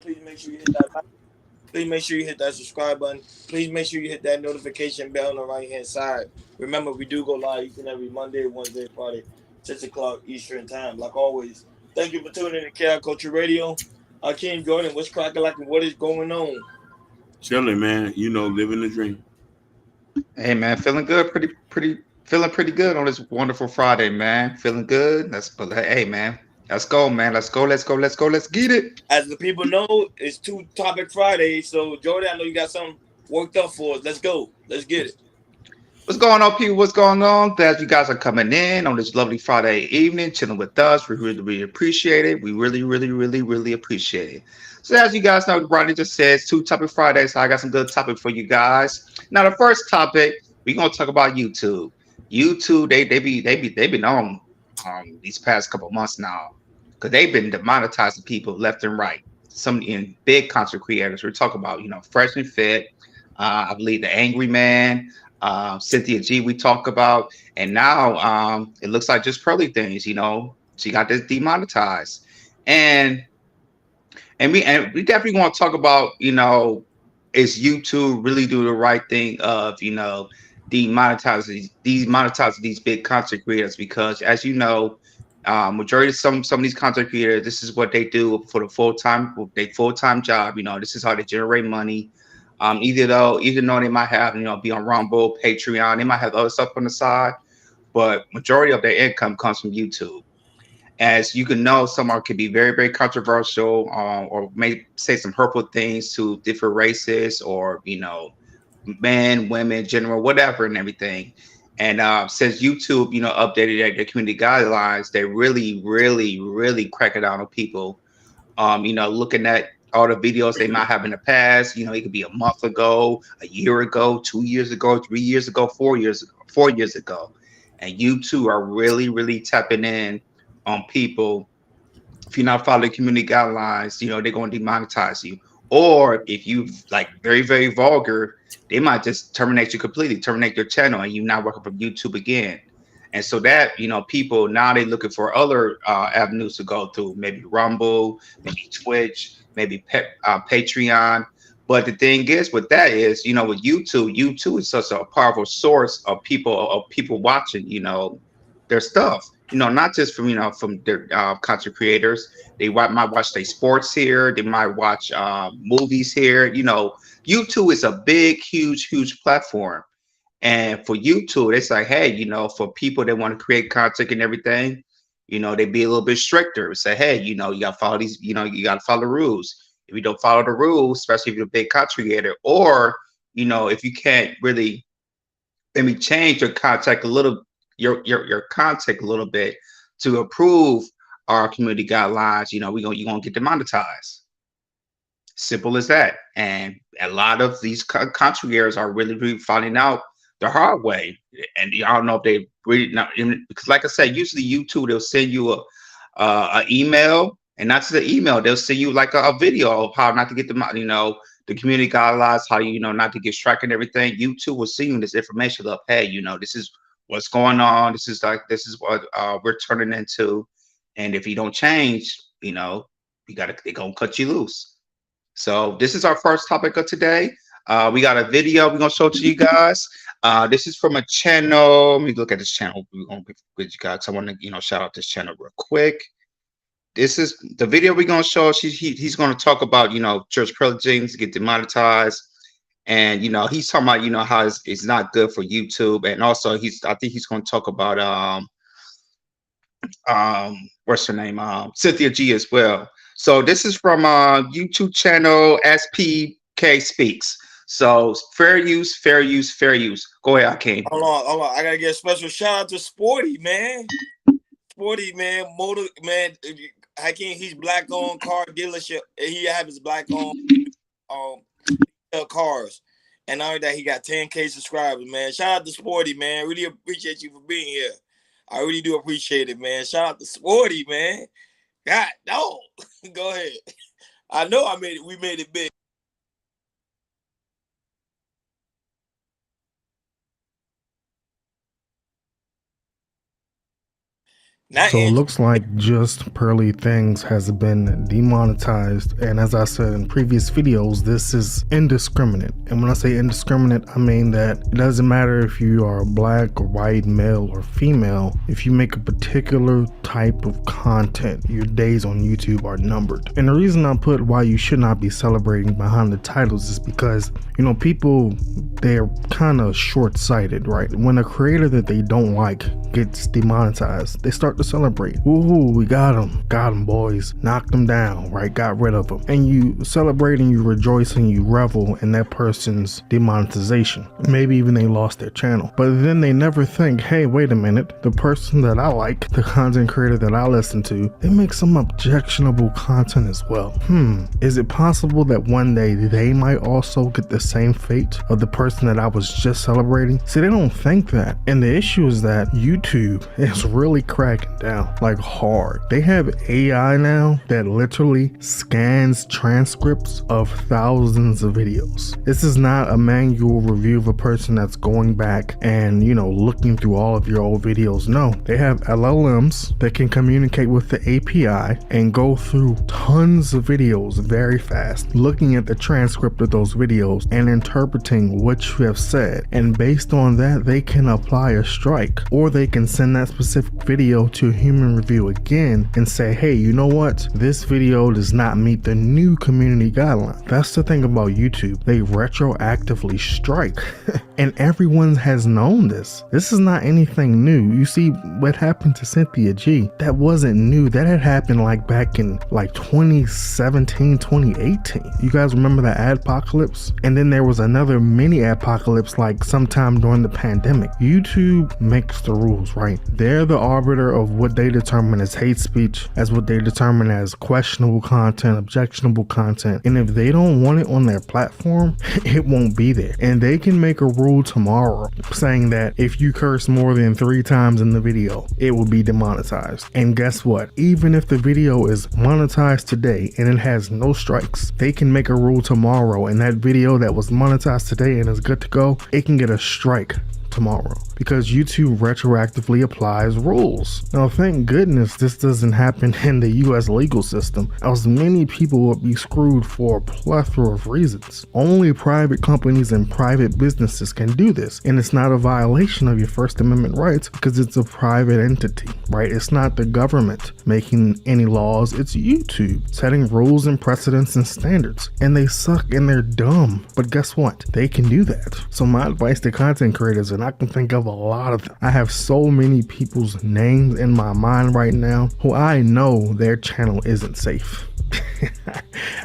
Please make sure you hit that like. Please make sure you hit that subscribe button. Please make sure you hit that notification bell on the right hand side. Remember, we do go live each and every Monday, Wednesday, Friday, 6 o'clock Eastern time. Like always, thank you for tuning in to KR Culture Radio. King Jordan, what's cracking like and what is going on? Chilling, man. Living the dream. Hey man, feeling good, feeling pretty good on this wonderful Friday, man. Feeling good. Hey man, let's go, man. Let's get it. As the people know, it's Two Topic Friday. So Jordan, I know you got something worked up for us. Let's go. Let's get it. What's going on, people? What's going on? Glad you guys are coming in on this lovely Friday evening, chilling with us. We really appreciate it. We really appreciate it. So as you guys know, Ronnie just says Two Topic Fridays. So I got some good topic for you guys. Now the first topic we're gonna talk about YouTube. YouTube, they've been on these past couple months now because they've been demonetizing people left and right. Some in big content creators. We're talking about Fresh and Fit. I believe the Angry Man, Cynthia G we talk about, and now it looks like just Pearly Things, she got this demonetized. And we definitely want to talk about, is YouTube really do the right thing of, demonetizing these big content creators? Because as you know, majority of some of these content creators, this is what they do for the full-time job. This is how they generate money. Even though they might have, be on Rumble, Patreon, they might have other stuff on the side, but majority of their income comes from YouTube. As you can know, some are could be very controversial, or may say some hurtful things to different races, or men, women, general, whatever, and everything. And since YouTube, updated their community guidelines, they really cracking down on people. Looking at all the videos they might have in the past. It could be a month ago, a year ago, 2 years ago, 3 years ago, 4 years ago, 4 years ago. And YouTube are really tapping in on people. If you're not following community guidelines, they're going to demonetize you. Or if you like very vulgar, they might just terminate you completely, terminate your channel, and you not working from YouTube again. And so that, people now they're looking for other avenues to go through, maybe Rumble, maybe Twitch, maybe Patreon. But the thing is, with that is, with YouTube is such a powerful source of people watching, their stuff. Not just from their content creators. Might watch their sports here. They might watch movies here. YouTube is a big, huge platform. And for YouTube, it's like, hey, for people that want to create content and everything, they be a little bit stricter. Say, hey, you got to follow these, you got to follow the rules. If you don't follow the rules, especially if you're a big content creator, or, if you can't really maybe change your contact a little, your contact a little bit to approve our community guidelines, you're gonna get demonetized. Simple as that. And a lot of these content creators are really finding out the hard way. And I don't know if they really not, because like I said, usually YouTube they'll send you a email, and not just an email, they'll send you like a video of how not to get the community guidelines, how not to get struck and everything. YouTube will send you this information of, hey, this is what's going on. This is what we're turning into, and if you don't change, they're gonna cut you loose. So this is our first topic of today. We got a video we're gonna show to you guys. This is from a channel. Let me look at this channel. We're gonna give you guys. I want to shout out this channel real quick. This is the video we're gonna show. He's gonna talk about church privileges get demonetized, and he's talking about how it's not good for YouTube, and also I think he's gonna talk about what's her name, Cynthia G as well. So this is from YouTube channel SPK Speaks. So fair use. Go ahead, Akeem. Hold on. I gotta get a special shout out to Sporty, man. Sporty, man, motor man. Hakeem, he's black owned car dealership. He have his black owned um cars. And not only that, he got 10K subscribers, man. Shout out to Sporty, man. Really appreciate you for being here. I really do appreciate it, man. Shout out to Sporty, man. God, no. Go ahead. I know we made it big. Not So it Android. looks like Just Pearly Things has been demonetized, and as I said in previous videos, this is indiscriminate. And when I say indiscriminate, I mean that it doesn't matter if you are black or white, male or female. If you make a particular type of content, your days on YouTube are numbered. And the reason I put why you should not be celebrating behind the titles is because, you know, people, they're kind of short-sighted, right? When a creator that they don't like gets demonetized, they start to celebrate. Woohoo, we got them boys, knocked them down, right? Got rid of them. And you celebrate and you rejoice and you revel in that person's demonetization. Maybe even they lost their channel. But then they never think, hey, wait a minute, the person that I like, the content creator that I listen to, they make some objectionable content as well. Is it possible that one day they might also get the same fate of the person that I was just celebrating? See, they don't think that. And the issue is that YouTube is really cracking down, like hard. They have AI now that literally scans transcripts of thousands of videos. This is not a manual review of a person that's going back and, you know, looking through all of your old videos. No, they have LLMs that can communicate with the API and go through tons of videos very fast, looking at the transcript of those videos and interpreting what you have said. And based on that, they can apply a strike, or they can send that specific video to a human review again and say, hey, you know what? This video does not meet the new community guideline. That's the thing about YouTube. They retroactively strike. And everyone has known this. This is not anything new. You see what happened to Cynthia G. That wasn't new. That had happened like back in like 2017, 2018. You guys remember the adpocalypse? And then there was another mini adpocalypse like sometime during the pandemic. YouTube makes the rules, right? They're the arbiter of what they determine as hate speech, as what they determine as questionable content, objectionable content. And if they don't want it on their platform, it won't be there. And they can make a rule tomorrow saying that if you curse more than 3 times in the video, it will be demonetized. And guess what? Even if the video is monetized today and it has no strikes, they can make a rule tomorrow and that video that was monetized today and is good to go, it can get a strike tomorrow because YouTube retroactively applies rules. Now, thank goodness this doesn't happen in the US legal system, as many people would be screwed for a plethora of reasons. Only private companies and private businesses can do this, and it's not a violation of your First Amendment rights because it's a private entity, right? It's not the government making any laws, it's YouTube setting rules and precedents and standards, and they suck and they're dumb, but guess what? They can do that. So my advice to content creators, and I can think of a lot of them. I have so many people's names in my mind right now who I know their channel isn't safe.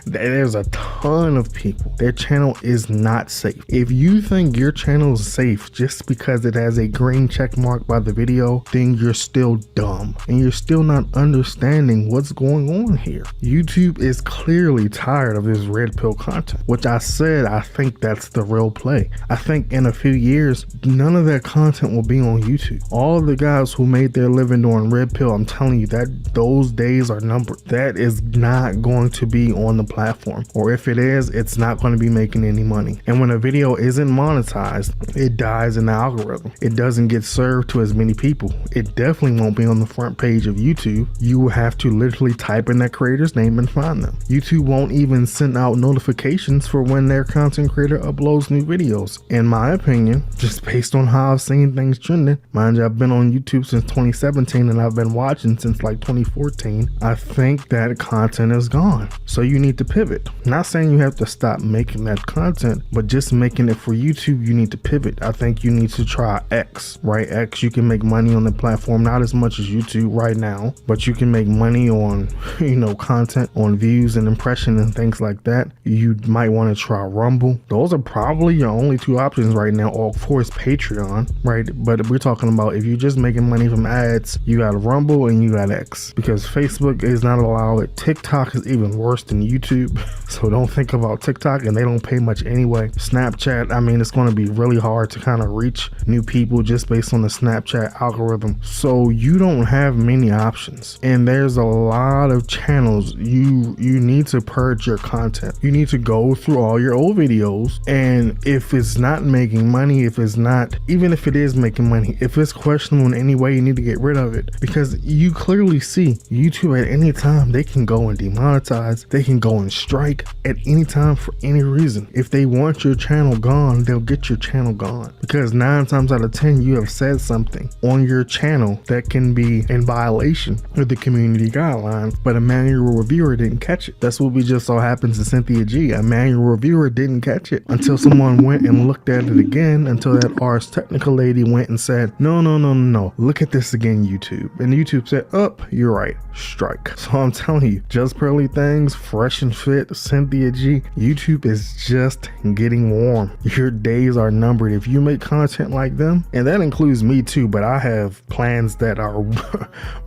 There's a ton of people, their channel is not safe. If you think your channel is safe just because it has a green check mark by the video, then you're still dumb and you're still not understanding what's going on here. YouTube is clearly tired of this red pill content, which I said I think that's the real play. I think in a few years none of that content will be on YouTube. All of the guys who made their living doing red pill, I'm telling you that those days are numbered. That is not going to be on the platform, or if it is, it's not going to be making any money. And when a video isn't monetized, it dies in the algorithm. It doesn't get served to as many people. It definitely won't be on the front page of YouTube. You will have to literally type in that creator's name and find them. YouTube won't even send out notifications for when their content creator uploads new videos. In my opinion, just based on how I've seen things trending, mind you, I've been on YouTube since 2017 and I've been watching since like 2014, I think that content is gone. So you need to pivot. Not saying you have to stop making that content, but just making it for YouTube, you need to pivot. I think you need to try X, right? X, you can make money on the platform, not as much as YouTube right now, but you can make money on, you know, content, on views and impression and things like that. You might want to try Rumble. Those are probably your only 2 options right now, or of course Patreon, right? But we're talking about if you're just making money from ads, you got Rumble and you got X, because Facebook is not allowed. TikTok is even worse than YouTube, so don't think about TikTok, and they don't pay much anyway. Snapchat, I mean, it's going to be really hard to kind of reach new people just based on the Snapchat algorithm, so you don't have many options, and there's a lot of channels. You need to purge your content. You need to go through all your old videos, and if it's not making money, if it's not not. Even if it is making money, if it's questionable in any way, you need to get rid of it, because you clearly see YouTube at any time they can go and demonetize, they can go and strike at any time for any reason. If they want your channel gone, they'll get your channel gone, because 9 times out of 10 you have said something on your channel that can be in violation of the community guidelines, but a manual reviewer didn't catch it. That's what we just saw happen to Cynthia G. A manual reviewer didn't catch it until someone went and looked at it again, until that Ars Technica lady went and said, no, look at this again, YouTube. And YouTube said, oh, you're right, strike. So I'm telling you, Just Pearly Things, Fresh and Fit, Cynthia G, YouTube is just getting warm. Your days are numbered if you make content like them, and that includes me too, but I have plans that are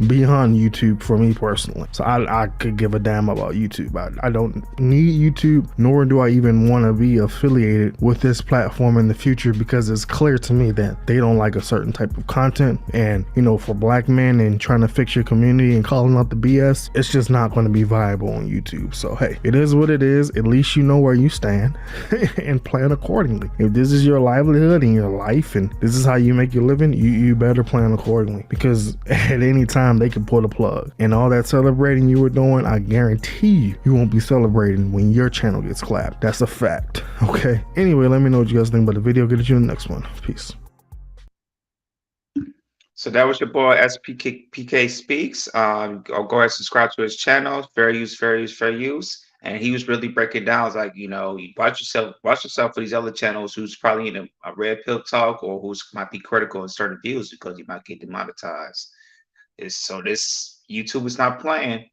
beyond YouTube for me personally. So I could give a damn about YouTube. I don't need YouTube, nor do I even want to be affiliated with this platform in the future, because it's clear to me that they don't like a certain type of content. And you know, for black men and trying to fix your community and calling out the BS, it's just not going to be viable on YouTube. So hey, it is what it is. At least you know where you stand and plan accordingly. If this is your livelihood and your life and this is how you make your living, you better plan accordingly, because at any time they can pull the plug. And all that celebrating you were doing, I guarantee you won't be celebrating when your channel gets clapped. That's a fact. Okay, anyway, let me know what you guys think about the video. Get to you in the next one. Peace. So that was your boy SPK Speaks. I'll go ahead and subscribe to his channel. Fair use, fair use, fair use. And he was really breaking down, like, you know, you watch yourself for these other channels who's probably in a red pill talk, or who's might be critical in certain views because you might get demonetized. So this YouTube is not playing.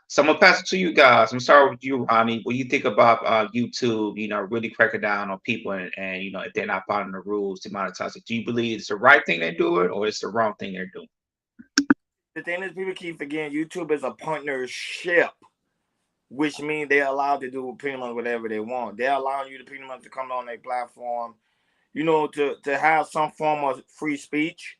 So I'm gonna pass it to you guys. I'm starting with you, Ronnie. What do you think about YouTube, you know, really cracking down on people and you know, if they're not following the rules, demonetize it? Do you believe it's the right thing they're doing, or it's the wrong thing they're doing? The thing is, people keep forgetting YouTube is a partnership, which means they're allowed to do pretty much whatever they want. They're allowing you to pretty much to come on their platform, you know, to have some form of free speech.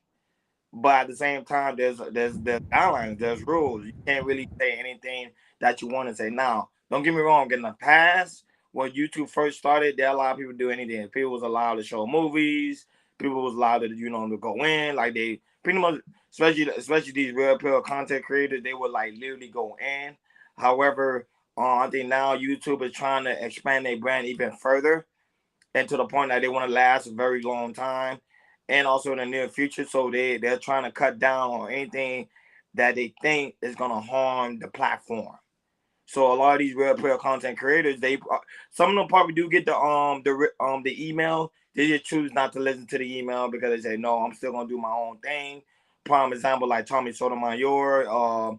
But at the same time, there's guidelines, there's rules. You can't really say anything that you want to say. Now, don't get me wrong. In the past, when YouTube first started, they allowed people to do anything. People was allowed to show movies. People was allowed to, you know, to go in. Like, they pretty much, especially these real pure content creators, they would like literally go in. However, I think now YouTube is trying to expand their brand even further, and to the point that they want to last a very long time, and also in the near future. So they're trying to cut down on anything that they think is gonna harm the platform. So a lot of these real player content creators, some of them probably do get the email. They just choose not to listen to the email because they say, no, I'm still gonna do my own thing. Prime example, like Tommy Sotomayor,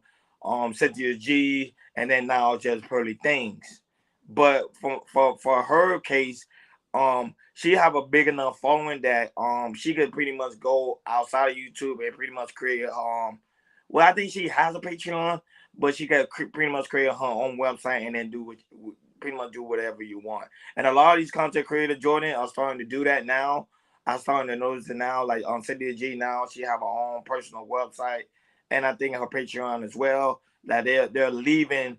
Cynthia G, and then now Just Pearly Things. But for her case, she have a big enough following that she could pretty much go outside of YouTube and pretty much create well, I think she has a Patreon, but she could pretty much create her own website and then pretty much do whatever you want. And a lot of these content creators, Jordan, are starting to do that now. I'm starting to notice it now. Like on Cynthia G now, she have her own personal website, and I think her Patreon as well. That they're leaving.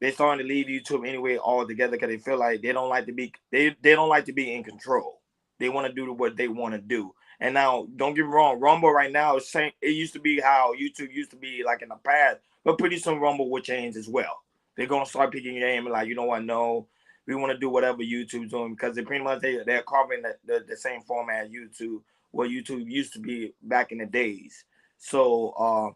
They're starting to leave YouTube anyway altogether because they feel like they don't like to be they don't like to be in control. They want to do what they want to do. And now, don't get me wrong, Rumble right now is saying it used to be how YouTube used to be like in the past, but pretty soon Rumble will change as well. They're gonna start picking your game and like, you know what? No, we want to do whatever YouTube's doing because they pretty much they're covering the same format as YouTube, what YouTube used to be back in the days. So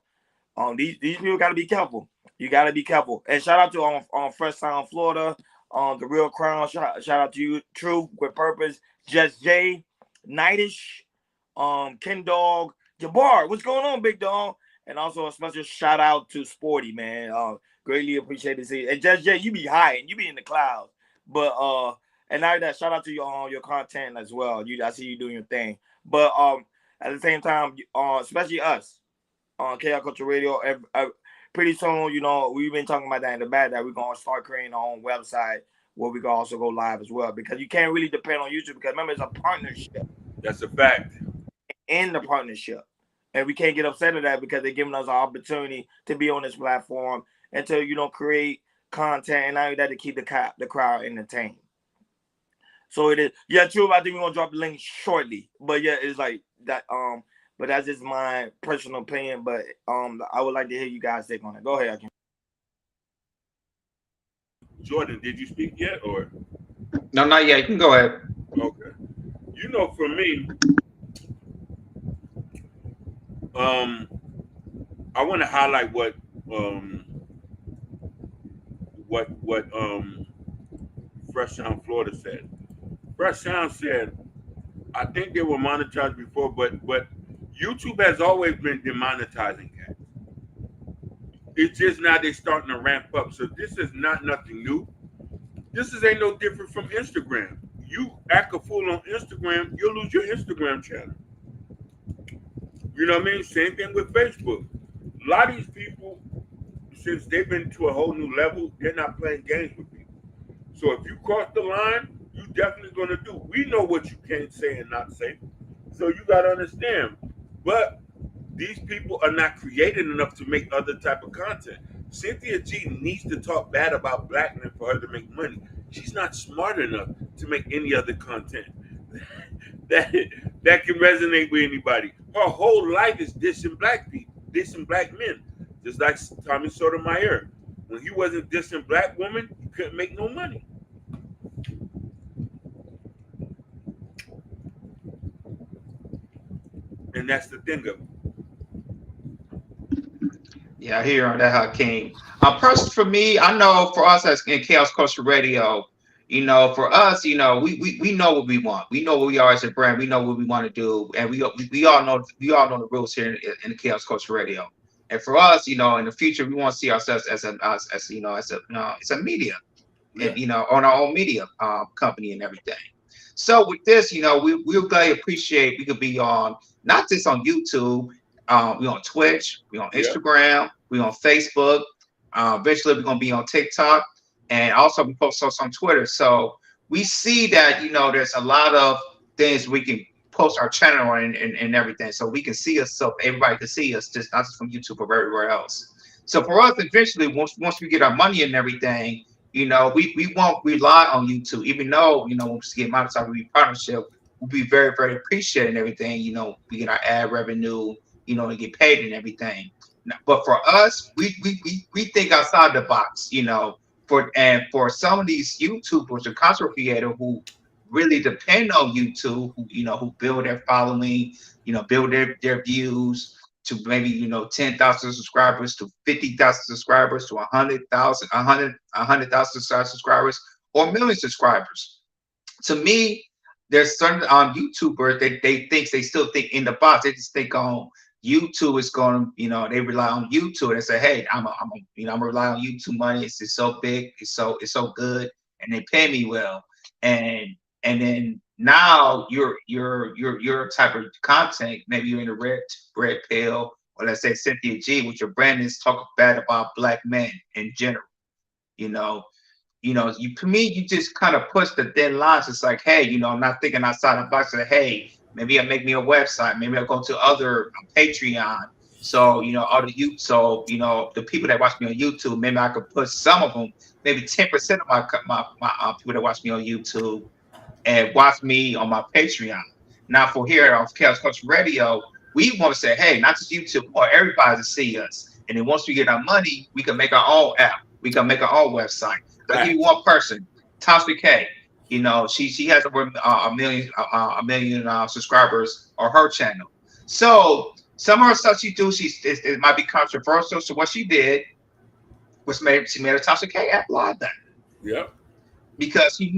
these people got to be careful. You got to be careful. And shout out to Fresh Sound, Florida, the Real Crown. Shout out to you, Truth with Purpose, Just Jay, Nightish, Ken Dog, Jabbar. What's going on, big dog? And also a special shout out to Sporty, man. Greatly appreciate it. And Just Jay, you be high and you be in the clouds. But and now that shout out to your content as well. I see you doing your thing. But at the same time, especially us on KR Culture Radio, pretty soon, you know, we've been talking about that in the back that we're gonna start creating our own website where we can also go live as well, because you can't really depend on YouTube because remember it's a partnership. That's a fact. In the partnership, and we can't get upset at that because they're giving us an opportunity to be on this platform and to, you know, create content and not that to keep the crowd entertained. So it is. Yeah, true. I think we're gonna drop the link shortly. But yeah, it's like that. But that's just my personal opinion. But I would like to hear you guys take on it. Go ahead. Jordan, did you speak yet, or? No, not yet. You can go ahead. Okay. You know, for me, I want to highlight what Fresh Sound Florida said. Fresh Sound said, I think they were monetized before, but YouTube has always been demonetizing cats. It's just now they're starting to ramp up. So this is not nothing new. This ain't no different from Instagram. You act a fool on Instagram, you'll lose your Instagram channel. You know what I mean? Same thing with Facebook. A lot of these people, since they've been to a whole new level, they're not playing games with people. So if you cross the line, you definitely gonna do. We know what you can't say and not say. So you gotta understand. But these people are not creative enough to make other type of content. Cynthia G needs to talk bad about black men for her to make money. She's not smart enough to make any other content that can resonate with anybody. Her whole life is dissing black people, dissing black men. Just like Tommy Sotomayor. When he wasn't dissing black women, he couldn't make no money. And that's the thing of it. Yeah, I hear on that, Hakeem. Personally, for me, I know for us as in Chaos Culture Radio, for us, we know what we want. We know what we are as a brand. We know what we want to do, and we all know the rules here in the Chaos Culture Radio. And for us, in the future, we want to see ourselves as a media, and on our own media company and everything. So with this, we really appreciate we could be on not just on YouTube. We on Twitch, we on Instagram, we on Facebook. Eventually, we're gonna be on TikTok, and also we post us on Twitter. So we see that there's a lot of things we can post our channel on and everything, so we can see us, so everybody can see us, just not just from YouTube but everywhere else. So for us, eventually, once we get our money and everything, we won't rely on YouTube, even though once we get monetized, we partnership, we'll be very, very appreciated and everything. We get our ad revenue, and get paid and everything. But for us, we think outside the box, for some of these YouTubers or content creators who really depend on YouTube, who build their following, build their views to maybe 10,000 subscribers to 50,000 subscribers to 100,000 subscribers or million subscribers. To me, there's certain YouTubers that they still think in the box. They just think on YouTube is going to, they rely on YouTube and say, hey, I'm gonna rely on YouTube money. It's just so big, it's so good, and they pay me well. And then now your type of content, maybe you're in the red pill, or let's say Cynthia G, with your brand is talk bad about black men in general. To me, you just kind of push the thin lines. It's like, hey, I'm not thinking outside the box. Like, hey, maybe I'll make me a website. Maybe I'll go to other Patreon. So, all the youth. So, the people that watch me on YouTube, maybe I could put some of them, maybe 10% of my people that watch me on YouTube and watch me on my Patreon. Now, for here on Chaos Culture Radio, we want to say, hey, not just YouTube, or everybody to see us. And then once we get our money, we can make our own app. We can make our own website. I'll give you one person, Tasha K. She has over a million subscribers on her channel. So some of her stuff she do, it might be controversial. So what she did was she made a Tasha K app live then. Yeah. Because she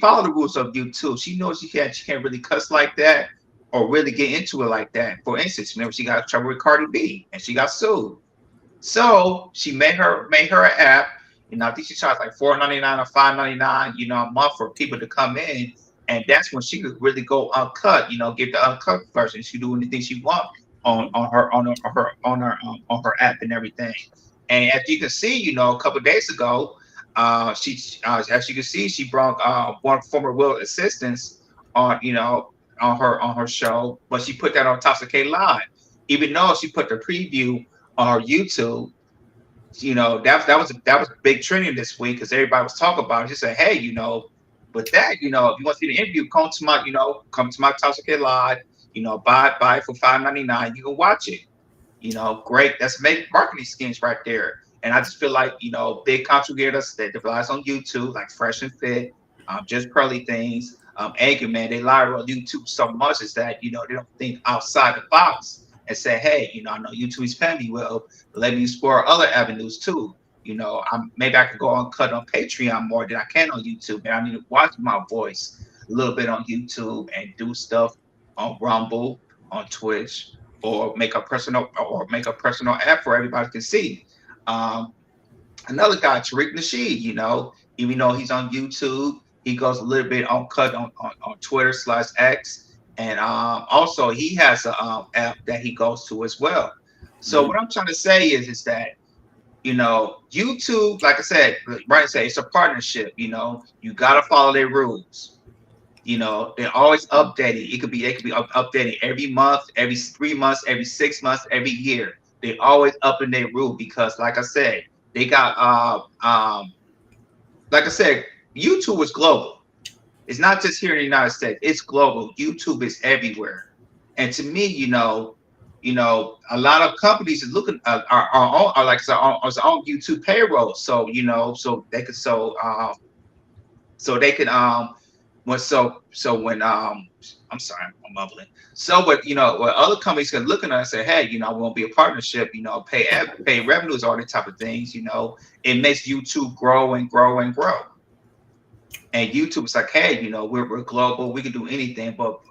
followed the rules of YouTube. She knows she can't really cuss like that or really get into it like that. For instance, remember she got in trouble with Cardi B and she got sued. So she made her an app. I think she charged like $4.99 or $5.99, a month for people to come in, and that's when she could really go uncut. Get the uncut version. She do anything she wants on her app and everything. And as you can see, a couple of days ago, as you can see, she brought one former will assistants on her show, but she put that on Tasha K Live, even though she put the preview on her YouTube. That was big trending this week because everybody was talking about it. She said, hey, with that, you know, if you want to see the interview, come to my Toxic Kid Live. You know, buy it for $5.99. You can watch it. You know, great. That's make marketing schemes right there. And I just feel like, you know, big contributors that devise on YouTube, like Fresh and Fit, just Pearly Things, Anchor Man, they lie on YouTube so much is that, you know, they don't think outside the box and say, hey, you know, I know YouTube is paying me well, but let me explore other avenues too. You know, maybe I could go on cut on Patreon more than I can on YouTube, and I need to watch my voice a little bit on YouTube and do stuff on Rumble, on Twitch, or make a personal app for everybody to see. Um, Another guy, Tariq Nasheed, you know, even though he's on YouTube, he goes a little bit on cut on Twitter / X. And also he has a app that he goes to as well. So what I'm trying to say is that, you know, YouTube, like I said, right, say it's a partnership, you know, you gotta follow their rules. You know, they're always updating. They could be updating every month, every 3 months, every 6 months, every year. They always up in their rule because, like I said, they got like I said, YouTube is global. It's not just here in the United States. It's global. YouTube is everywhere. And to me, a lot of companies are looking are like on YouTube payroll. So when I'm sorry, I'm mumbling. So what other companies can look at and say, hey, you know, we want to be a partnership, you know, pay revenues, all these type of things, you know, it makes YouTube grow and grow and grow. And YouTube's like, hey, you know, we're global, we can do anything, but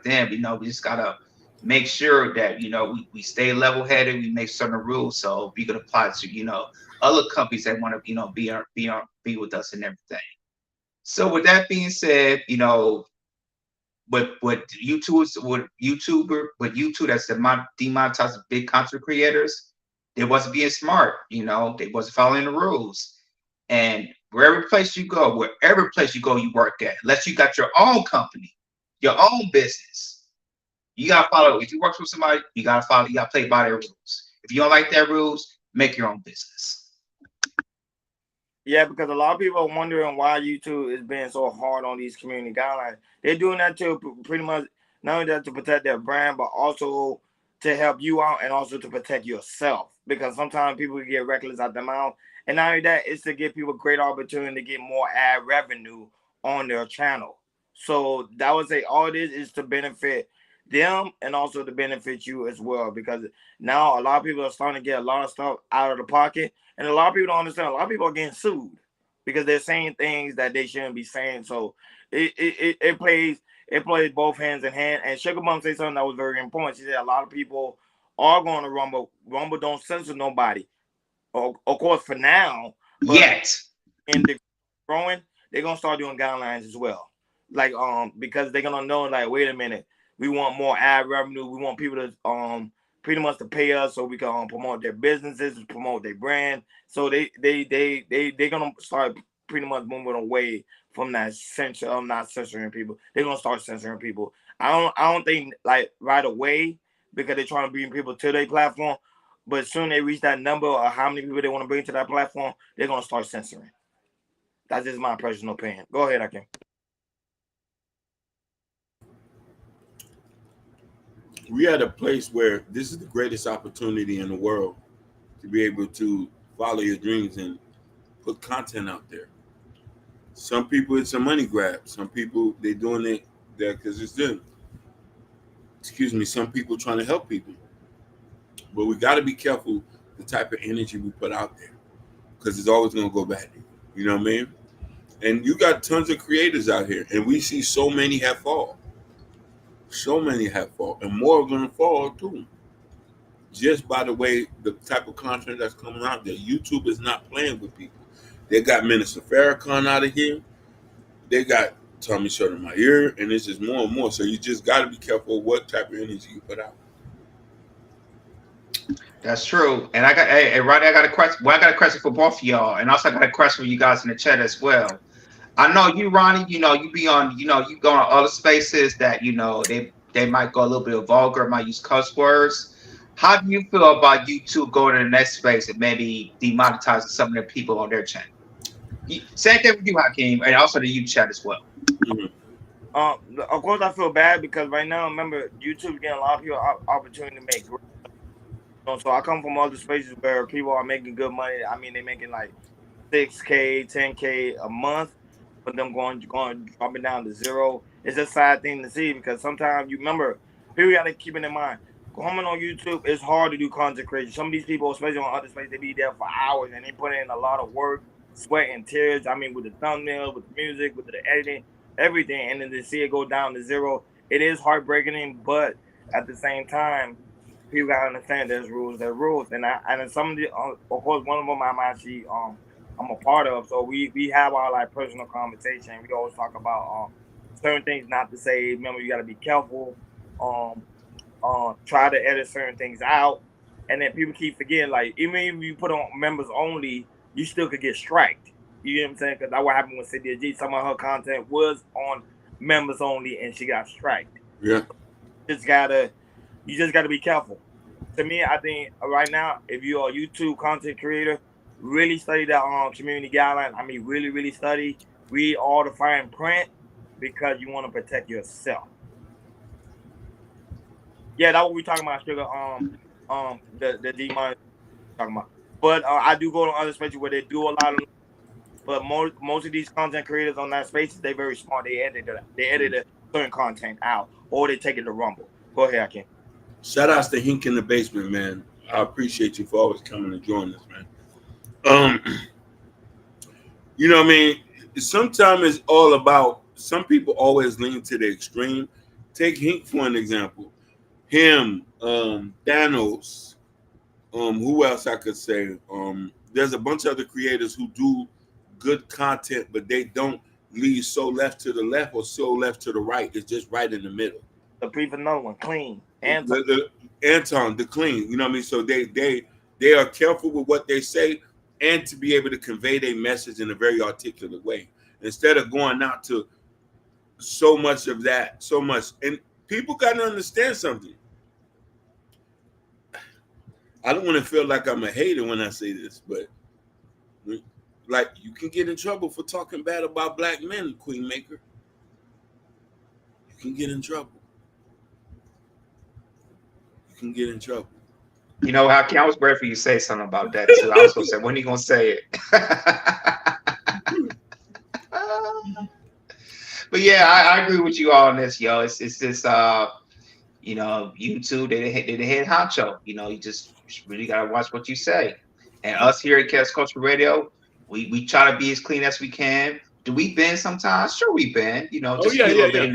then, you know, we just gotta make sure that, you know, we stay level headed, we make certain rules so we can apply to, you know, other companies that want to, you know, be with us and everything. So with that being said, you know, with YouTube that's demonetizing big content creators, they wasn't being smart, you know, they wasn't following the rules. And wherever place you go, you work at, unless you got your own company, your own business, you gotta follow. If you work for somebody, you gotta follow, you gotta play by their rules. If you don't like their rules, make your own business. Yeah, because a lot of people are wondering why YouTube is being so hard on these community guidelines. They're doing that to pretty much not only that to protect their brand, but also to help you out and also to protect yourself. Because sometimes people get reckless out their mouth. And not only that, it's to give people great opportunity to get more ad revenue on their channel. So that would say all this is to benefit them and also to benefit you as well. Because now a lot of people are starting to get a lot of stuff out of the pocket. And a lot of people don't understand. A lot of people are getting sued because they're saying things that they shouldn't be saying. So it plays both hands in hand. And Sugar Mom said something that was very important. She said a lot of people are going to Rumble. Rumble don't censor nobody. Of course, for now. But yet in the growing, they're gonna start doing guidelines as well. Like because they're gonna know, like, wait a minute, we want more ad revenue. We want people to pretty much to pay us so we can promote their businesses, promote their brand. So they're gonna start pretty much moving away from that censor of not censoring people. They're gonna start censoring people. I don't think like right away because they're trying to bring people to their platform. But soon they reach that number or how many people they want to bring to that platform, they're gonna start censoring. That's just my personal opinion. Go ahead, Akim. We at a place where this is the greatest opportunity in the world to be able to follow your dreams and put content out there. Some people it's a money grab. Some people they're doing it there because it's them. Excuse me. Some people trying to help people, but we got to be careful the type of energy we put out there because it's always gonna go back. You know what I mean? And you got tons of creators out here, and we see so many have fall. So many have fall, and more are gonna fall too. Just by the way, the type of content that's coming out there, YouTube is not playing with people. They got Minister Farrakhan out of here. They got Tommy Shut in My Ear, and it's just more and more. So you just got to be careful what type of energy you put out. that's true. And hey, Rodney, I got a question. Well, I got a question for both of y'all, and also I got a question for you guys in the chat as well. I know you, Ronnie. You know, you be on. You know, you go on other spaces that you know they might go a little bit vulgar, might use cuss words. How do you feel about YouTube going to the next space and maybe demonetizing some of the people on their channel? Same thing with you, Hakeem, and also the YouTube chat as well. Mhm. Of course, I feel bad because right now, remember, YouTube's getting a lot of people opportunity to make. So I come from other spaces where people are making good money. I mean, they're making like 6K, 10K a month, but them going dropping down to zero. It's a sad thing to see because sometimes you remember people got to keep it in mind. Coming on YouTube, it's hard to do content creation. Some of these people, especially on other spaces, they be there for hours and they put in a lot of work, sweat, and tears. I mean, with the thumbnails, with the music, with the editing, everything, and then to see it go down to zero, it is heartbreaking. But at the same time, people gotta understand there's rules, and some of the, of course, one of them I'm a part of. So we have our like personal conversation. We always talk about certain things not to say. Remember, you got to be careful. Try to edit certain things out, and then people keep forgetting. Like even if you put on members only, you still could get striked. You know what I'm saying? Because that's what happened with Cynthia G. Some of her content was on members only, and she got striked. Yeah. You just gotta be careful. To me, I think right now, if you're a YouTube content creator, really study that community guidelines. I mean, really study, read all the fine print because you want to protect yourself. Yeah, that's what we're talking about, sugar. The demon talking about. But I do go to other spaces where they do a lot of. But most of these content creators on that spaces, they very smart. They edit a certain content out, or they take it to Rumble. Go ahead, Akin. Shout outs to Hink in the basement, man. I appreciate you for always coming to join us, man. You know what I mean? Sometimes it's all about, some people always lean to the extreme. Take Hink for an example. Him, Thanos, who else I could say? There's a bunch of other creators who do good content, but they don't lead so left to the left or so left to the right. It's just right in the middle. The brief another one, clean. Anton, the clean. You know what I mean? So they are careful with what they say and to be able to convey their message in a very articulate way. Instead of going out to so much of that, so much. And people got to understand something. I don't want to feel like I'm a hater when I say this, but like you can get in trouble for talking bad about black men, Queen Maker. You can get in trouble. You can get in trouble. You know, Hakeem, I was ready for you to say something about that too. I was gonna say, when are you gonna say it? But yeah, I agree with you on this, yo. It's this you know, YouTube, they the head honcho. You know, you just really gotta watch what you say. And us here at Cast Culture Radio, we try to be as clean as we can. Do we bend sometimes? Sure, we bend. You know, just get a little bit of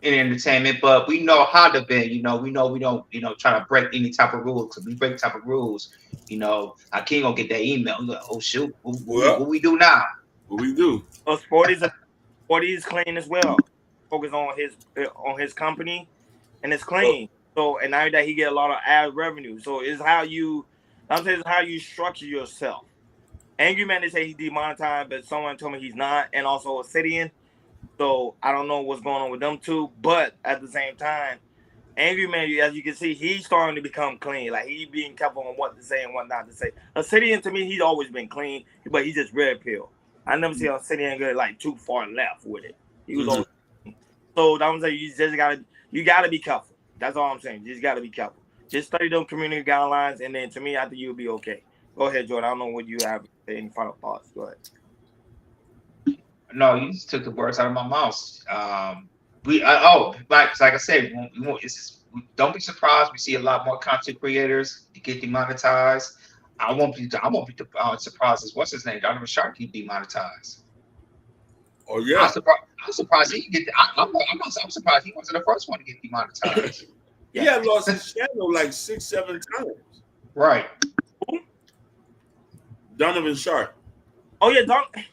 entertainment, but we know how to bend. You know, we don't, you know, try to break any type of rules. Because we break type of rules, you know, I can't go get that email. Like, oh shoot, what we do now? What we do? So Sporty's clean as well. Focus on his company, and it's clean. So and now that he get a lot of ad revenue. So it's how you, I'm saying, it's how you structure yourself. Angry Man, they say he's demonetized, but someone told me he's not, and also Obsidian. So I don't know what's going on with them two, but at the same time, Angry Man, as you can see, he's starting to become clean. Like he's being careful on what to say and what not to say. Obsidian, to me, he's always been clean, but he's just red pill. I never see Obsidian go like too far left with it. He was always clean. So I'm saying you just gotta be careful. That's all I'm saying. You just gotta be careful. Just study those community guidelines, and then to me, I think you'll be okay. Go ahead, Jordan. I don't know what you have. Any final thoughts? Go ahead. No, you just took the words out of my mouth. Like I said, don't be surprised. We see a lot more content creators get demonetized. I won't be surprised as what's his name, Donovan Sharp, get demonetized. Oh yeah, I'm surprised he get. I'm surprised he wasn't the first one to get demonetized. He had lost his channel like 6-7 times. Right. Donovan Sharp. Oh yeah, talking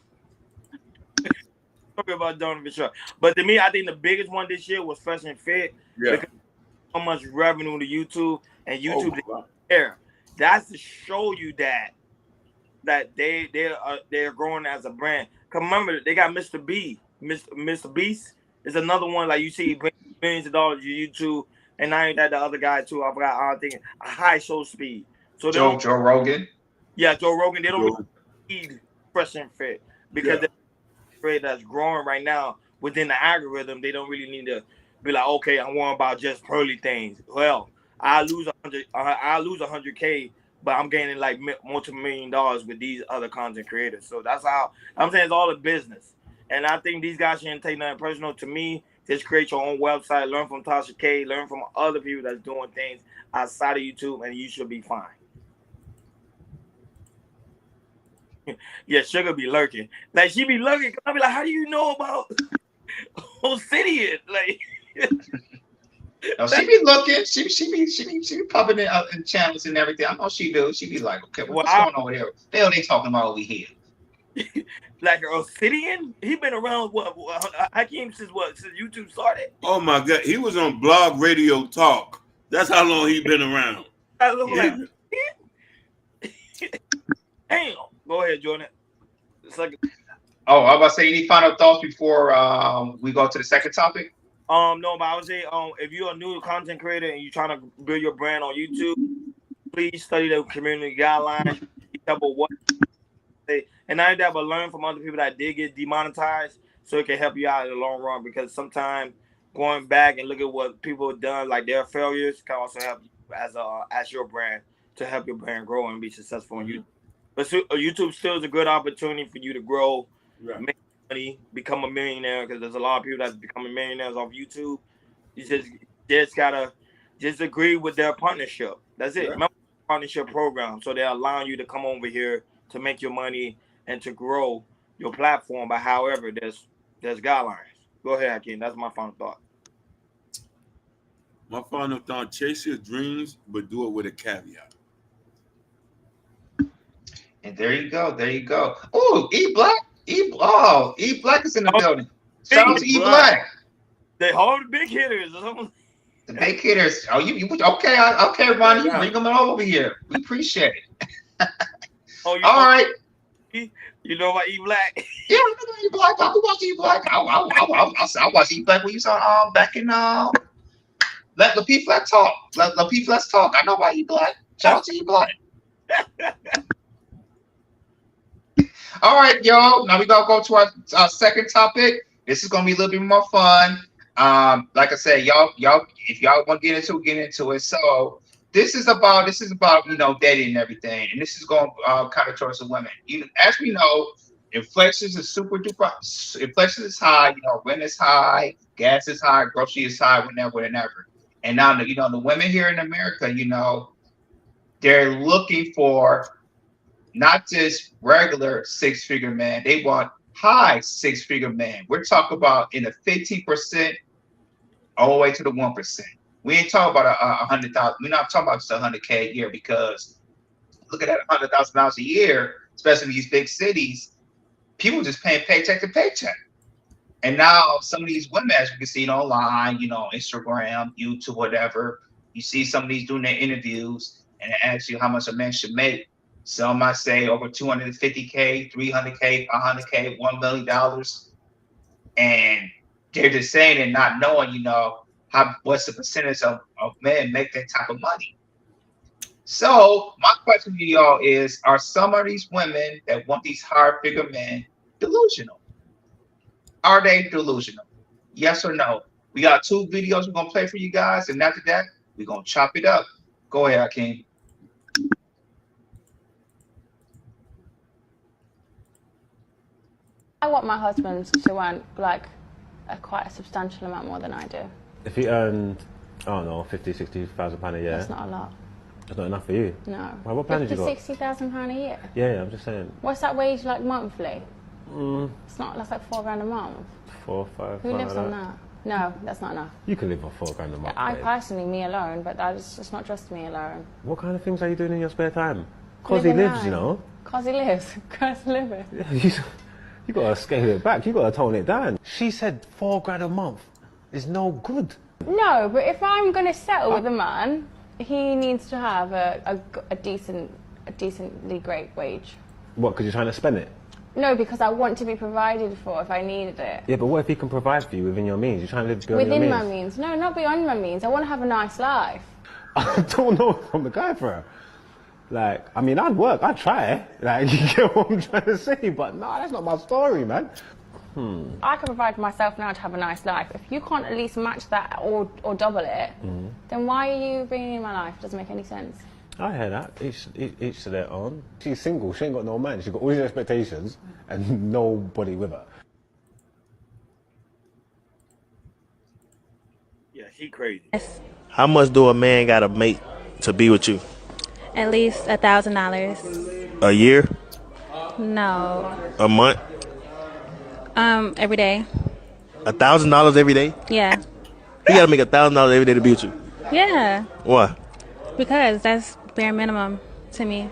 about Donovan Sharp. But to me, I think the biggest one this year was Fresh and Fit. Yeah. Because so much revenue to YouTube and YouTube there. That's to show you that they're growing as a brand. Cause remember, they got Mr. Beast is another one, like you see millions of dollars to YouTube, and now that the other guy too. I forgot. I'm thinking a high show speed. So Joe Rogan. Yeah, Joe Rogan. They don't need Fresh and Fit. because the creator that's growing right now within the algorithm, they don't really need to be like, okay, I want about just pearly things. Well, I lose 100K, but I'm gaining like multi-million-dollar with these other content creators. So that's how I'm saying it's all a business. And I think these guys shouldn't take nothing personal. To me, just create your own website, learn from Tasha K, learn from other people that's doing things outside of YouTube, and you should be fine. Yeah, Sugar be lurking. Like, she be lurking. I be like, how do you know about Obsidian? Like, no, she be looking. She be popping in channels and everything. I know she do. She be like, okay, what's going on over there? They talking about over here. Like Obsidian, he been around what Hakeem since YouTube started. Oh my God, he was on Blog Radio Talk. That's how long he been around. I look like, damn. Go ahead, Jordan. It's like, oh, I was about to say, any final thoughts before we go to the second topic? No, but I would say, if you're a new content creator and you're trying to build your brand on YouTube, please study the community guidelines. What they, and not that, but learn from other people that did get demonetized, so it can help you out in the long run. Because sometimes going back and look at what people have done, like their failures, can also help you as your brand to help your brand grow and be successful on YouTube. But YouTube still is a good opportunity for you to grow, make money, become a millionaire. Because there's a lot of people that's becoming millionaires off YouTube. You just gotta agree with their partnership. That's it. Remember the partnership program. So they're allowing you to come over here to make your money and to grow your platform. But however, there's guidelines. Go ahead, Hakeem. That's my final thought. My final thought: chase your dreams, but do it with a caveat. And there you go. There you go. Oh, E Black. E Black is in the building. Shout out to E Black. They hold the big hitters. The big hitters. Oh, you okay? Okay, Ronnie, you bring them over here. We appreciate it. All right. You know about E Black? Yeah, I know E Black. I watch E Black. I watch E Black when you saw back in let the P Flat talk. Let the P Flat talk. I know about E Black. Shout out to E Black. All right, y'all. Now we gotta go to our second topic. This is gonna be a little bit more fun. Like I said, y'all, if y'all want to get into it. So this is about dating and everything, and this is going kind of towards the women. As we know, inflation is inflation is high. Rent is high, gas is high, grocery is high, whenever. And now the women here in America, they're looking for not just regular six-figure man. They want high six-figure man. We're talking about in the 15% all the way to the 1%. We ain't talking about 100,000. We're not talking about just 100K a year, because look at that, $100,000 a year, especially in these big cities, people just paying paycheck to paycheck. And now some of these women, as you can see online, Instagram, YouTube, whatever, you see some of these doing their interviews and they ask you how much a man should make. Some might say over 250K, 300K, 500K, $1 million. And they're just saying and not knowing, what's the percentage of men make that type of money. So my question to y'all is, are some of these women that want these higher figure men delusional? Are they delusional? Yes or no? We got 2 videos we're gonna play for you guys, and after that, we're gonna chop it up. Go ahead, Hakeem. I want my husband to earn quite a substantial amount more than I do. If he earned, I don't know, 50,000, 60,000 pounds a year. That's not a lot. That's not enough for you? No. Well, what plan did you got? 60,000 pounds a year? Yeah, I'm just saying. What's that wage like monthly? It's not, that's like £4 grand a month. 4, 5. Who lives on that? No, that's not enough. You can live on £4 grand a month. I personally, me alone, but it's not just me alone. What kind of things are you doing in your spare time? Cause he lives, Cause he lives. Cause living. You gotta scale it back. You gotta tone it down. She said £4 grand a month is no good. No, but if I'm gonna settle with a man, he needs to have a decently great wage. What? Because you're trying to spend it? No, because I want to be provided for if I needed it. Yeah, but what if he can provide for you within your means? You're trying to live beyond your means. Within my means. No, not beyond my means. I want to have a nice life. I don't know if I'm the guy for her. Like, I mean, I'd try. Like, you get what I'm trying to say, but no, that's not my story, man. I can provide for myself now to have a nice life. If you can't at least match that or double it, then why are you bringing in my life? Doesn't make any sense. I hear that. Each to their own. She's single. She ain't got no man. She got all these expectations and nobody with her. Yeah, she crazy. Yes, How much do a man gotta make to be with you? at least $1,000. A year? No. A month? Every day. $1,000 every day? Yeah. You gotta make $1,000 every day to be with you. Yeah. Why? Because that's bare minimum to me.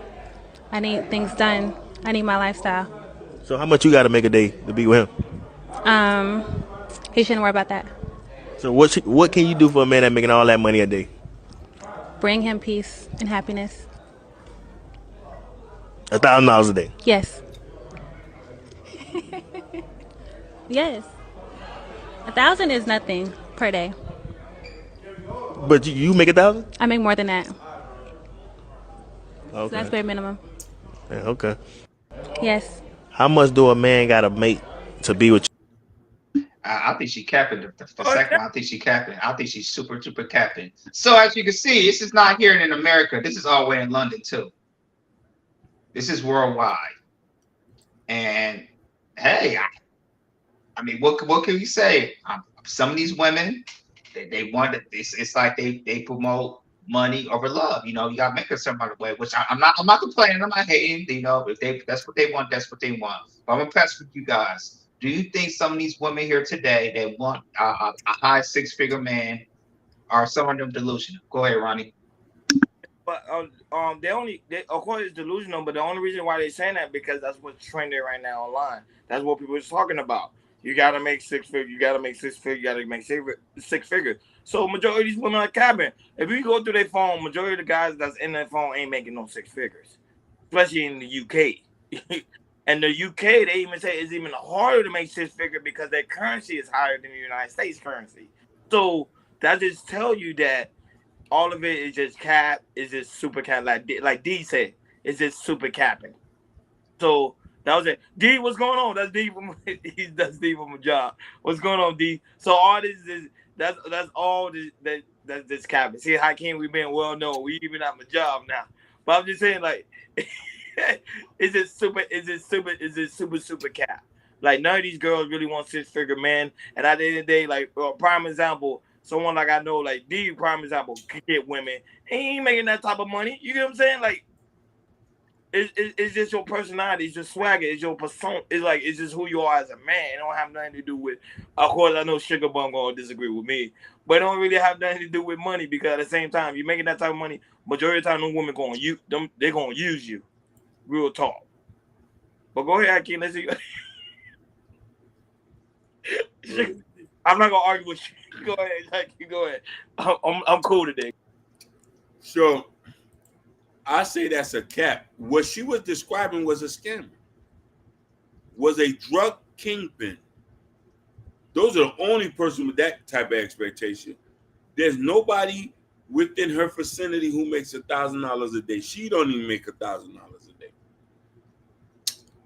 I need things done. I need my lifestyle. So how much you gotta make a day to be with him? He shouldn't worry about that. So what can you do for a man that making all that money a day? Bring him peace and happiness. $1,000 a day. Yes. Yes. 1,000 is nothing per day. But you make 1,000? I make more than that. So Okay. that's bare minimum. Yeah, okay. Yes. How much do a man gotta make to be with you? I think she capping the second one. I think she capping. I think she's super capping. So as you can see, this is not here in America. This is all the way in London too. This is worldwide. And hey, I mean, what can you say? Some of these women, they want it. It's like they promote money over love. You know, you gotta make a certain amount of way. Which I'm not complaining. I'm not hating. You know, if that's what they want, that's what they want. But I'm impressed with you guys. Do you think some of these women here today they want a high six-figure man, or some of them delusional? Go ahead, Ronnie. But they of course it's delusional, but the only reason why they saying that because that's what's trending right now online. That's what people are talking about. You gotta make six figures. You gotta make six figures. You gotta make six figures. So majority of these women are capping. If you go through their phone, majority of the guys that's in their phone ain't making no six figures, especially in the UK. And the UK, they even say it's even harder to make six figures because their currency is higher than the United States currency. So that just tell you that all of it is just cap, is just super cap, like D said, it's just super capping. So that was it. D, what's going on? That's D from that's D from a job. What's going on, D? So all this is that's all that's this capping. See, Hakeem, we been well known. We even have a job now. But I'm just saying, like, is it super cap? Like none of these girls really want six-figure men. And at the end of the day, like prime example, someone like I know, like D, prime example, could get women. He ain't making that type of money. You get what I'm saying? Like, it's just your personality, it's your swagger, it's your persona. It's like it's just who you are as a man. It don't have nothing to do with. Of course, I know Sugar Bum gonna disagree with me, but it don't really have nothing to do with money because at the same time, you're making that type of money. Majority of the time, them women gonna use them. They're gonna use you. Real talk. But go ahead, Akeem. Let's see. I'm not gonna argue with you. Go ahead, Akeem. Go ahead. I'm cool today. So I say that's a cap. What she was describing was a scammer, was a drug kingpin. Those are the only person with that type of expectation. There's nobody within her vicinity who makes $1,000 a day. She don't even make $1,000 a day.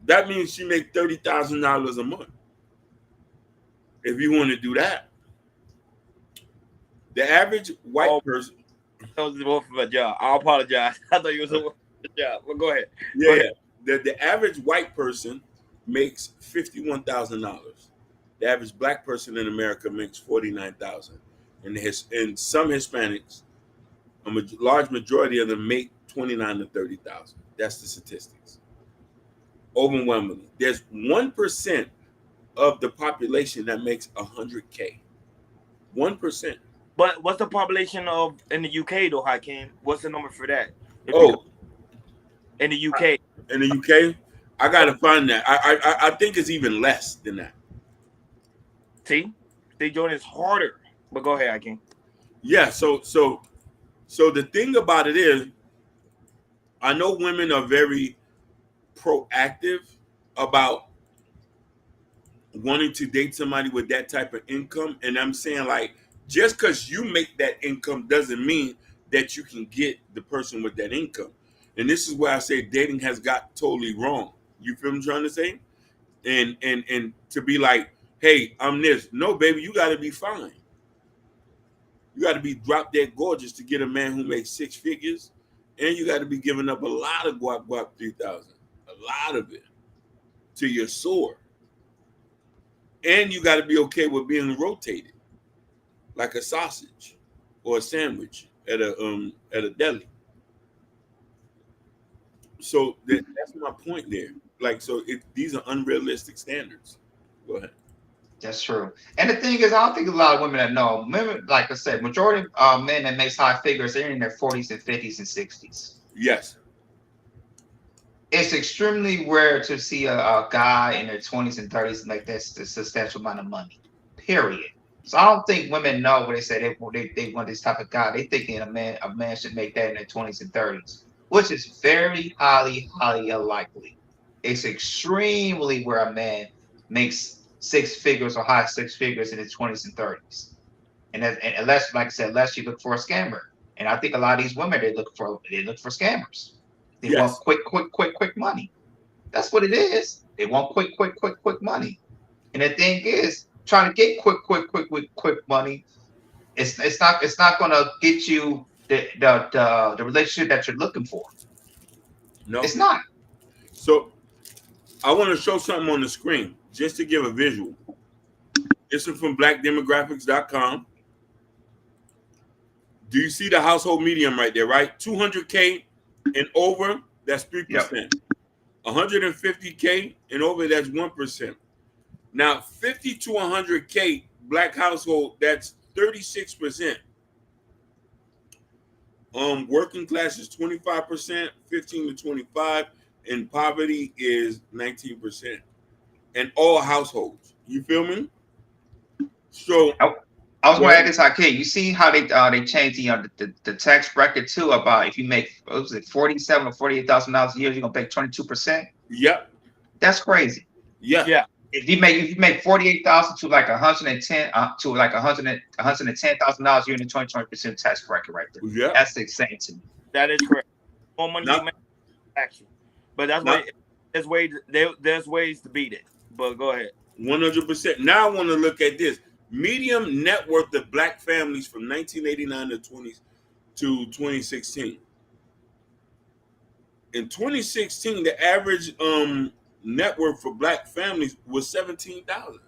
That means she makes $30,000 a month. If you want to do that, the average white person. That was both of a job. I apologize. I thought you was a job. But go ahead. Yeah, go ahead. The average white person makes $51,000. The average black person in America makes $49,000, and some Hispanics, large majority of them make $29,000 to $30,000. That's the statistics. Overwhelmingly, there's 1% of the population that makes $100K. 1%. But what's the population of in the UK though, Hakeem? What's the number for that? In the UK. In the UK, I gotta find that. I think it's even less than that. See, Jordan is harder. But go ahead, Hakeem. Yeah. So the thing about it is, I know women are very proactive about wanting to date somebody with that type of income, and I'm saying like, just because you make that income doesn't mean that you can get the person with that income. And this is where I say dating has got totally wrong. You feel me I'm trying to say? And to be like, hey, I'm this. No, baby, you got to be fine. You got to be drop dead gorgeous to get a man who makes 6 figures, and you got to be giving up a lot of guap 3,000, a lot of it, to your sword. And you got to be okay with being rotated, like a sausage or a sandwich at a deli. So that's my point there. Like, so these are unrealistic standards. Go ahead. That's true. And the thing is, I don't think a lot of women that know. Women, like I said, majority of men that makes high figures, they're in their 40s and 50s and 60s. Yes. It's extremely rare to see a guy in their 20s and 30s make this a substantial amount of money. Period. So I don't think women know when they say they want this type of guy. They thinking a man should make that in their 20s and 30s, which is very highly unlikely. It's extremely where a man makes 6 figures or high 6 figures in his 20s and 30s, and unless, like I said, unless you look for a scammer. And I think a lot of these women they look for scammers. They want quick money. That's what it is. They want quick money. And the thing is, trying to get quick money, it's not gonna get you the relationship that you're looking for. No, it's not. So I want to show something on the screen just to give a visual. This is from blackdemographics.com. Do you see the household medium right there, right? 200K and over, that's 3%. Yep. 150K and over, that's 1%. Now, 50 to 100K black household, that's 36%. Working class is 25%, 15 to 25, and poverty is 19%. And all households. You feel me? So I was going to add this, Hakeem. You see how they changed the tax bracket too, about if you make $47,000 or $48,000 a year, you're gonna pay 22%. Yep, that's crazy. Yeah. If you make $48,000 to like 110 to like $110,000, you're in the 20% tax bracket right there. Yeah, that's insane to me. That is correct. More money you make, action, but that's why there's ways to beat it. But go ahead. 100%. Now I want to look at this. Medium net worth of black families from 1989 to 2016. In 2016, the average net worth for black families was $17,000.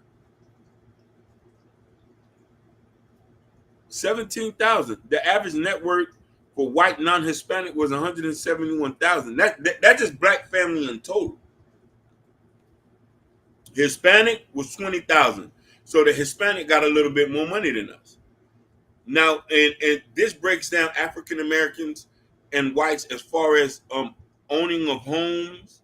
$17,000. The average net worth for white non-Hispanic was $171,000. That's just black family in total. Hispanic was $20,000. So the Hispanic got a little bit more money than us. Now, and this breaks down African Americans and whites as far as owning of homes.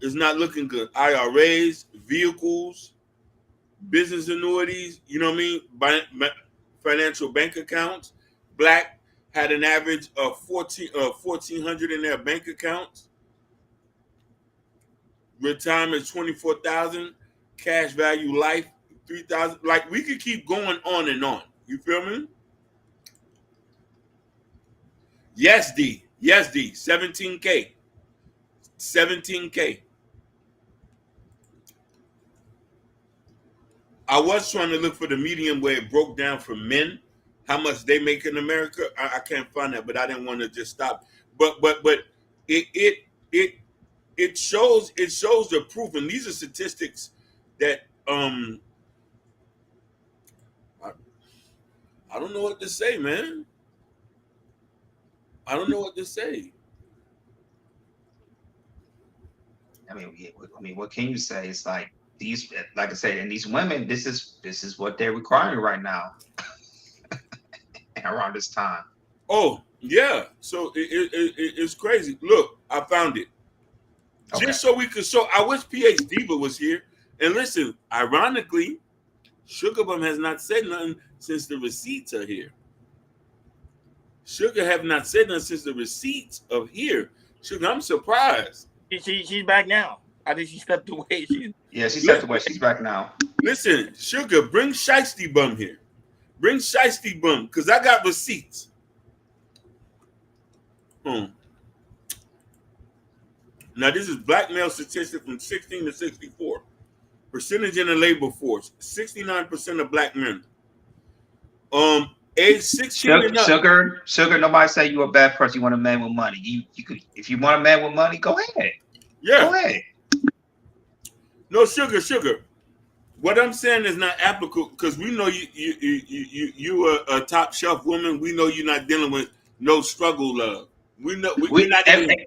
It's not looking good. IRAs, vehicles, business annuities, you know what I mean? Financial bank accounts. Black had an average of 1,400 in their bank accounts. Retirement 24,000, cash value life 3,000. Like, we could keep going on and on. You feel me? Yes, D. 17K. 17K. I was trying to look for the medium where it broke down for men, how much they make in America. I can't find that, but I didn't want to just stop. But it shows the proof, and these are statistics that I don't know what to say, man. I don't know what to say. I mean, what can you say? It's like these, like I said, and these women, this is what they're requiring right now around this time. Oh yeah, so it's crazy. Look, I found it. Okay. Just so we could show. I wish PH Diva was here. And listen, ironically, Sugar Bum has not said nothing since the receipts are here. Sugar have not said nothing since the receipts are here. Sugar, I'm surprised. She's back now. I think she stepped away. She stepped away. She's back now. Listen, Sugar, bring Shiesty Bum here. Bring Shiesty Bum, because I got receipts. Now this is black male statistic from 16 to 64. Percentage in the labor force: 69% of black men. Age 16 and up. Sugar. Nobody say you a bad person. You want a man with money. You could, if you want a man with money, go ahead. Yeah. Go ahead. No, sugar. What I'm saying is not applicable because we know you are a top shelf woman. We know you're not dealing with no struggle love. We know we're not even.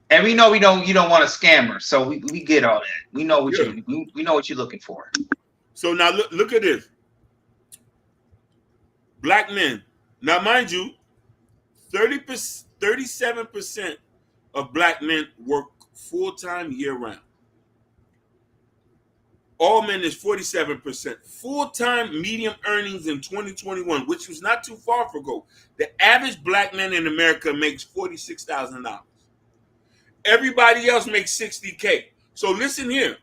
And we know you don't want a scammer, so we get all that. We know what we know what you're looking for. So now look at this. Black men. Now mind you, 37% of black men work full-time year-round. All men is 47%. Full-time median earnings in 2021, which was not too far ago. The average black man in America makes $46,000. Everybody else makes $60K. So listen here.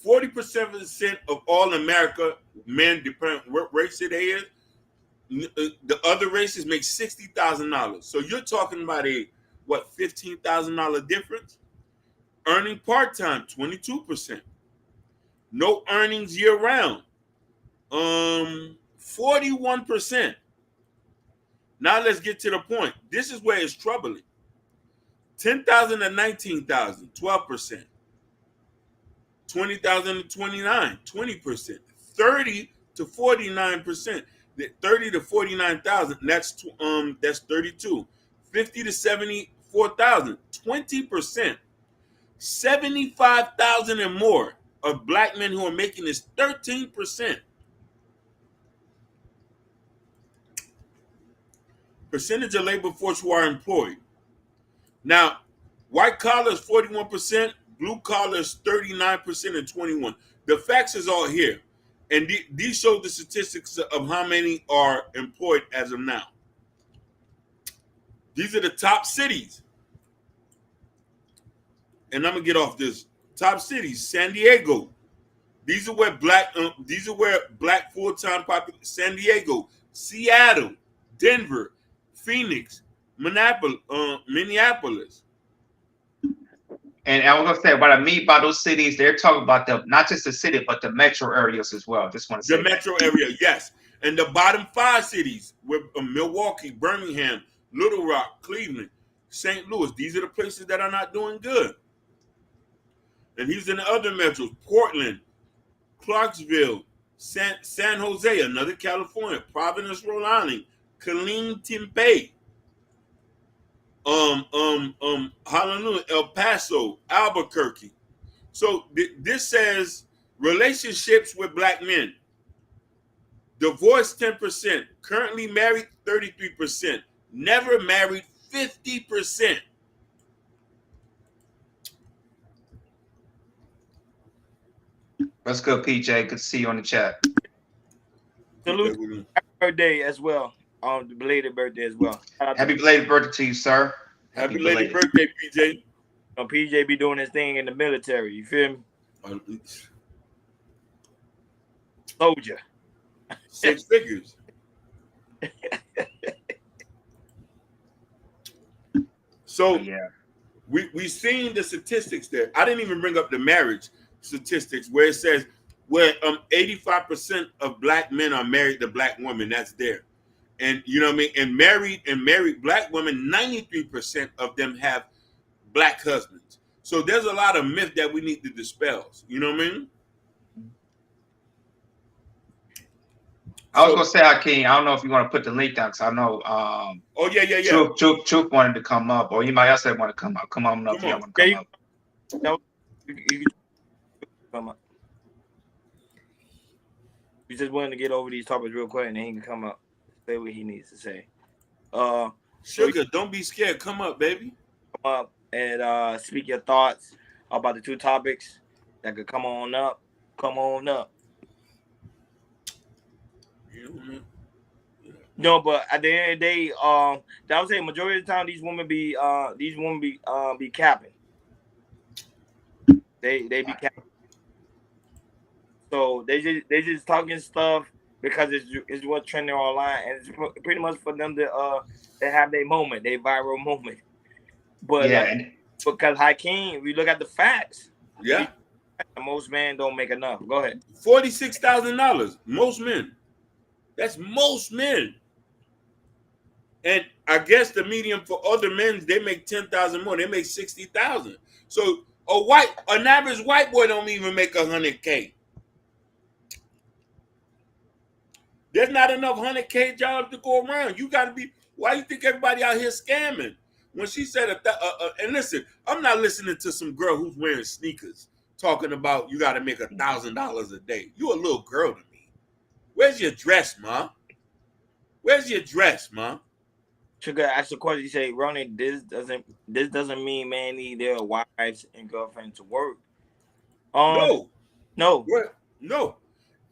40% of all America men, depending what race it is, the other races make $60,000. So you're talking about a $15,000 difference? Earning part-time, 22%. No earnings year-round, 41%. Now let's get to the point. This is where it's troubling. 10,000 to 19,000, 12%. 20,000 to 29, 20%. 30 to 49%. 30 to 49,000, that's 32. 50 to 74,000, 20%. 75,000 and more of black men who are making this 13%. Percentage of labor force who are employed. Now, white collar is 41%, blue collar is 39% and 21%. The facts is all here. And these show the statistics of how many are employed as of now. These are the top cities. And I'm gonna get off this. Top cities: San Diego. These are where black full-time population. San Diego, Seattle, Denver, Phoenix, Minneapolis. And I was gonna say, what I mean by those cities, they're talking about not just the city, but the metro areas as well. Just want to say the metro area, yes. And the bottom 5 cities were Milwaukee, Birmingham, Little Rock, Cleveland, St. Louis. These are the places that are not doing good. And he's in the other metros: Portland, Clarksville, San Jose, another California, Providence, Rhode Island, Killeen, Tempe, Hallelujah, El Paso, Albuquerque. So this says relationships with black men. Divorced 10%, currently married 33%, never married 50%. Let's go, PJ. Good to see you on the chat. Salute. Happy birthday as well. The belated birthday as well. Happy belated birthday to you, sir. Happy belated birthday, PJ. PJ be doing his thing in the military. You feel me? Soldier. 6 figures. So yeah, we seen the statistics there. I didn't even bring up the marriage statistics where it says where 85% of black men are married to black women. That's there. And you know what I mean? And married black women, 93% of them have black husbands. So there's a lot of myth that we need to dispel. You know what I mean? I was gonna say, Hakeem, I don't know if you want to put the link down because I know yeah. Truth wanted to come up, or anybody else that want to come up. Come on up if y'all want to come up. No, you come up. We just wanted to get over these topics real quick, and then he can come up, say what he needs to say. Sugar, don't be scared. Come up, baby. Come up and speak your thoughts about the 2 topics that could come on up. Come on up. No, but at the end of the day, I would say majority of the time these women be capping. They be capping. So they just talking stuff because it's what's trending online, and it's pretty much for them to have their moment, their viral moment. But Yeah, like, because Hakeem, we look at the facts. Yeah. Most men don't make enough. Go ahead. $46,000. Most men. That's most men. And I guess the medium for other men, they make 10,000 more. They make 60,000. So an average white boy don't even make 100K. There's not enough 100K jobs to go around. You got to be. Why do you think everybody out here scamming? When she said, and listen, I'm not listening to some girl who's wearing sneakers talking about you got to make $1,000 a day. You a little girl to me. Where's your dress, ma? Where's your dress, ma? Sugar asked the question. You say, Ronnie, this doesn't mean men need their wives and girlfriends to work. No. No. No.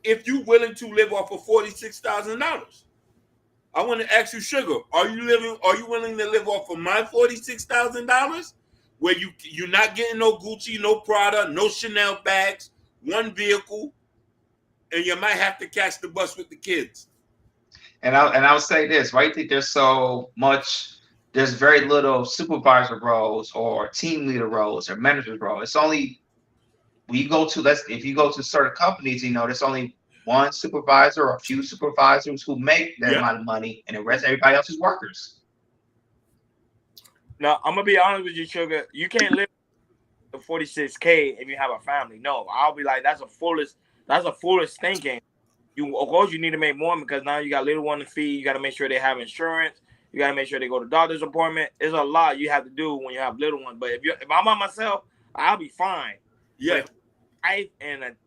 If you willing to live off of $46,000, I want to ask you, Sugar, are you willing to live off of my $46,000? Where you're not getting no Gucci, no Prada, no Chanel bags, one vehicle, and you might have to catch the bus with the kids. And I'll say this, right? That there's very little supervisor roles or team leader roles or manager roles. It's only if you go to certain companies, there's only one supervisor or a few supervisors who make that amount of money, and the rest everybody else is workers. Now I'm gonna be honest with you, Sugar. You can't live the 46K if you have a family. No, I'll be like, that's a foolish thinking. Of course you need to make more because now you got little one to feed. You got to make sure they have insurance. You got to make sure they go to doctor's appointment. There's a lot you have to do when you have little ones. But if I'm by myself, I'll be fine. Yeah. But wife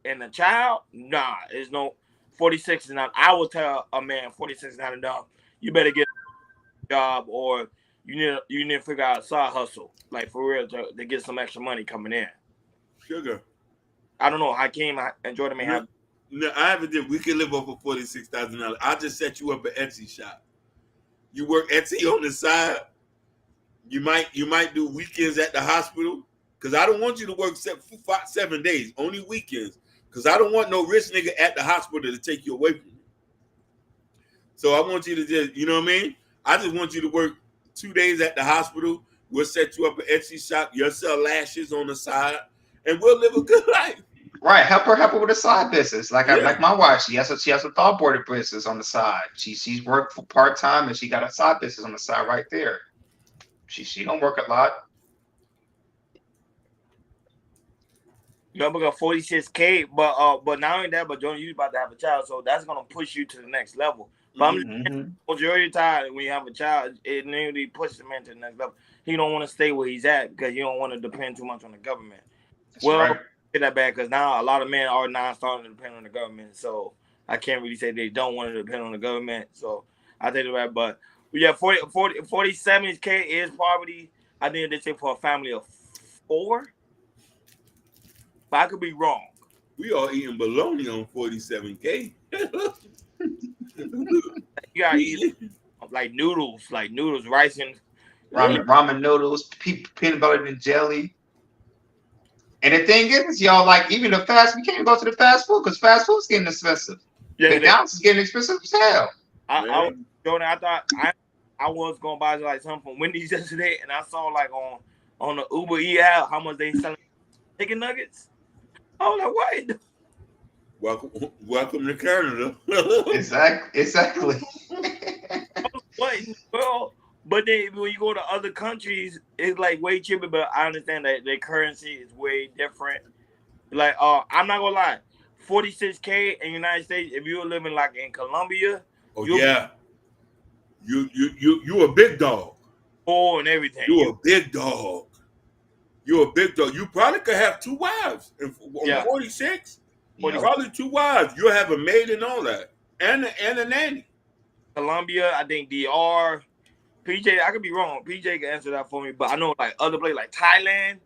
and a child, nah, there's no 46 is not. I will tell a man 46 is not enough. You better get a job or you need to figure out a side hustle, like for real, to get some extra money coming in. Sugar. I don't know. Hakeem and Jordan may have. No, I haven't did. We can live off of $46,000. I'll just set you up an Etsy shop. You work Etsy on the side. You might do weekends at the hospital. Because I don't want you to work 7 days, only weekends. Because I don't want no rich nigga at the hospital to take you away from me. So I want you to just, you know what I mean? I just want you to work 2 days at the hospital. We'll set you up an Etsy shop. You'll sell lashes on the side. And we'll live a good life. Right, help her with a side business. Like my wife, she has a thought business on the side. She's worked for part-time and she got a side business on the side right there. She don't work a lot. You got 46K, but not only that, but Jordan, you about to have a child, so that's gonna push you to the next level. But majority of the time when you have a child, it nearly pushes him into the next level. He don't want to stay where he's at because you don't want to depend too much on the government. That's right. Get that bad because now a lot of men are now starting to depend on the government. So I can't really say they don't want to depend on the government. So I take it back. But yeah, 47K is poverty. I think they say for a family of 4. But I could be wrong. We all eating bologna on 47K. You gotta eat like noodles, rice and ramen noodles, peanut butter and jelly. And the thing is, y'all, like even we can't even go to the fast food because fast food's getting expensive. Yeah, McDonald's is getting expensive as hell. I thought I was gonna buy like something from Wendy's yesterday, and I saw like on the Uber Eats app how much they selling chicken nuggets. I was like, what? Welcome to Canada. Exactly. What in the world? But then when you go to other countries, it's like way cheaper. But I understand that their currency is way different. Like, I'm not gonna lie, 46K in the United States. If you were living like in Colombia, you a big dog. Oh, and everything. You a big dog. You're a big dog. You probably could have 2 wives on 46. Yeah. Probably 2 wives. You'll have a maid and all that, and a nanny. Colombia, I think DR. PJ, I could be wrong. PJ can answer that for me, but I know like other places like Thailand,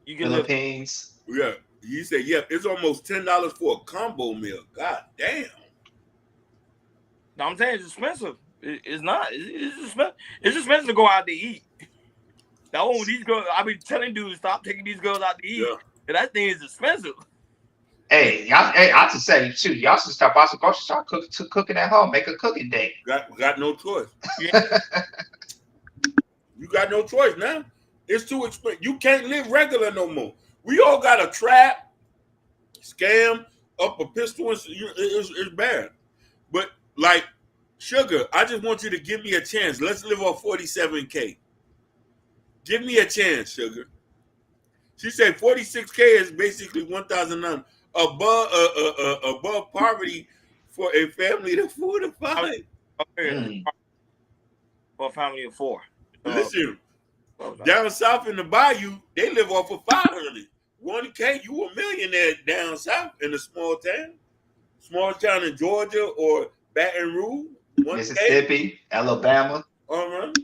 you can Philippines. Yeah, he said, yeah, it's almost $10 for a combo meal. God damn. No, I'm saying it's expensive. It's not. It's expensive. It's expensive to go out to eat. These girls, I be telling dudes stop taking these girls out to eat. Yeah. And that thing is expensive. Hey, y'all. Hey, I just say, shoot, y'all should stop by some grocery store, cooking at home, make a cooking day. Got no choice. Yeah. You got no choice now. It's too expensive. You can't live regular no more. We all got a trap, scam, up a pistol. It's bad. But like, Sugar, I just want you to give me a chance. Let's live off 47K. Give me a chance, Sugar. She said 46K is basically 1,009 above poverty for a family of 4 to 5. For a family of 4. Listen, down south in the bayou, they live off of 500. 1K, you a millionaire down south in a small town in Georgia or Baton Rouge. 1K, Mississippi, Alabama. All right,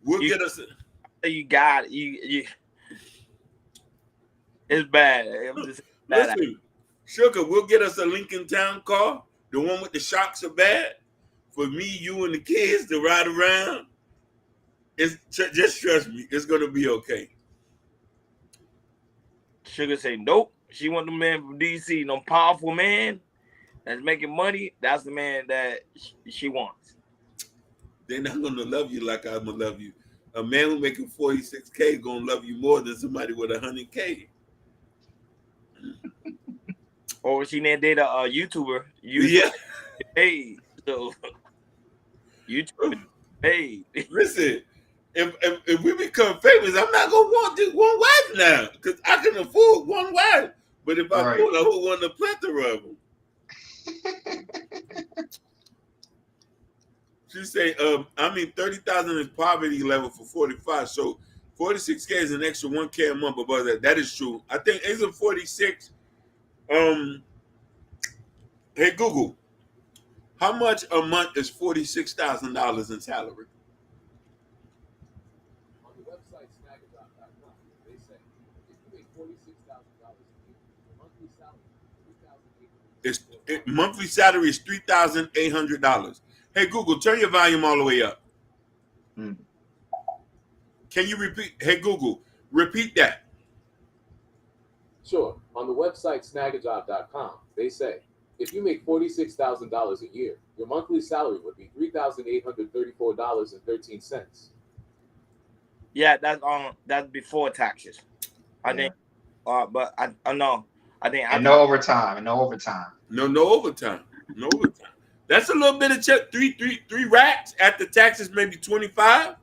we'll get us. You got you. It's bad. Listen, Sugar, we'll get us a Lincoln Town car, the one with the shocks are bad, for me, you, and the kids to ride around. Just trust me, it's gonna be okay. Sugar say nope. She want the man from DC, no powerful man that's making money. That's the man that she wants. They're not gonna love you like I'm gonna love you. A man who making 46K gonna love you more than somebody with 100K. Or she need to date a YouTuber. Yeah. Hey, so YouTube. Hey, listen. If we become famous, I'm not gonna want just one wife now because I can afford one wife. But if I could, I would want a plethora of them. She say, 30,000 is poverty level for 45. So 46K is an extra 1K a month above that. That is true. I think isn't 46. Hey Google, how much a month is $46,000 in salary? Monthly salary is $3,800. Hey Google, turn your volume all the way up. Can you repeat? Hey Google, repeat that. Sure. On the website snagajob.com, they say if you make $46,000 a year, your monthly salary would be $3,834.13. Yeah, that's before taxes. I think, but I know. I think no overtime. No overtime. No overtime. No overtime. That's a little bit of check. Three racks after taxes, maybe 25.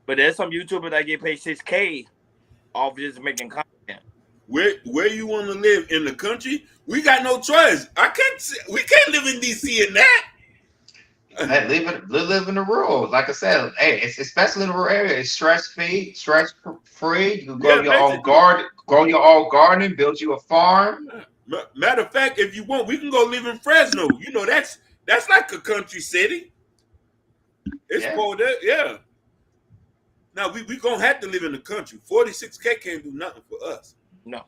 But there's some YouTubers that get paid $6K off just making content. Where you want to live in the country? We got no choice. We can't live in DC and that. Live in the rural. Like I said, hey, it's especially in the rural area. It's stress free. You can grow your own garden, build you a farm. Matter of fact, if you want, we can go live in Fresno. You know, that's like a country city. It's cold there, yeah. Now we gonna have to live in the country. 46K can't do nothing for us. No.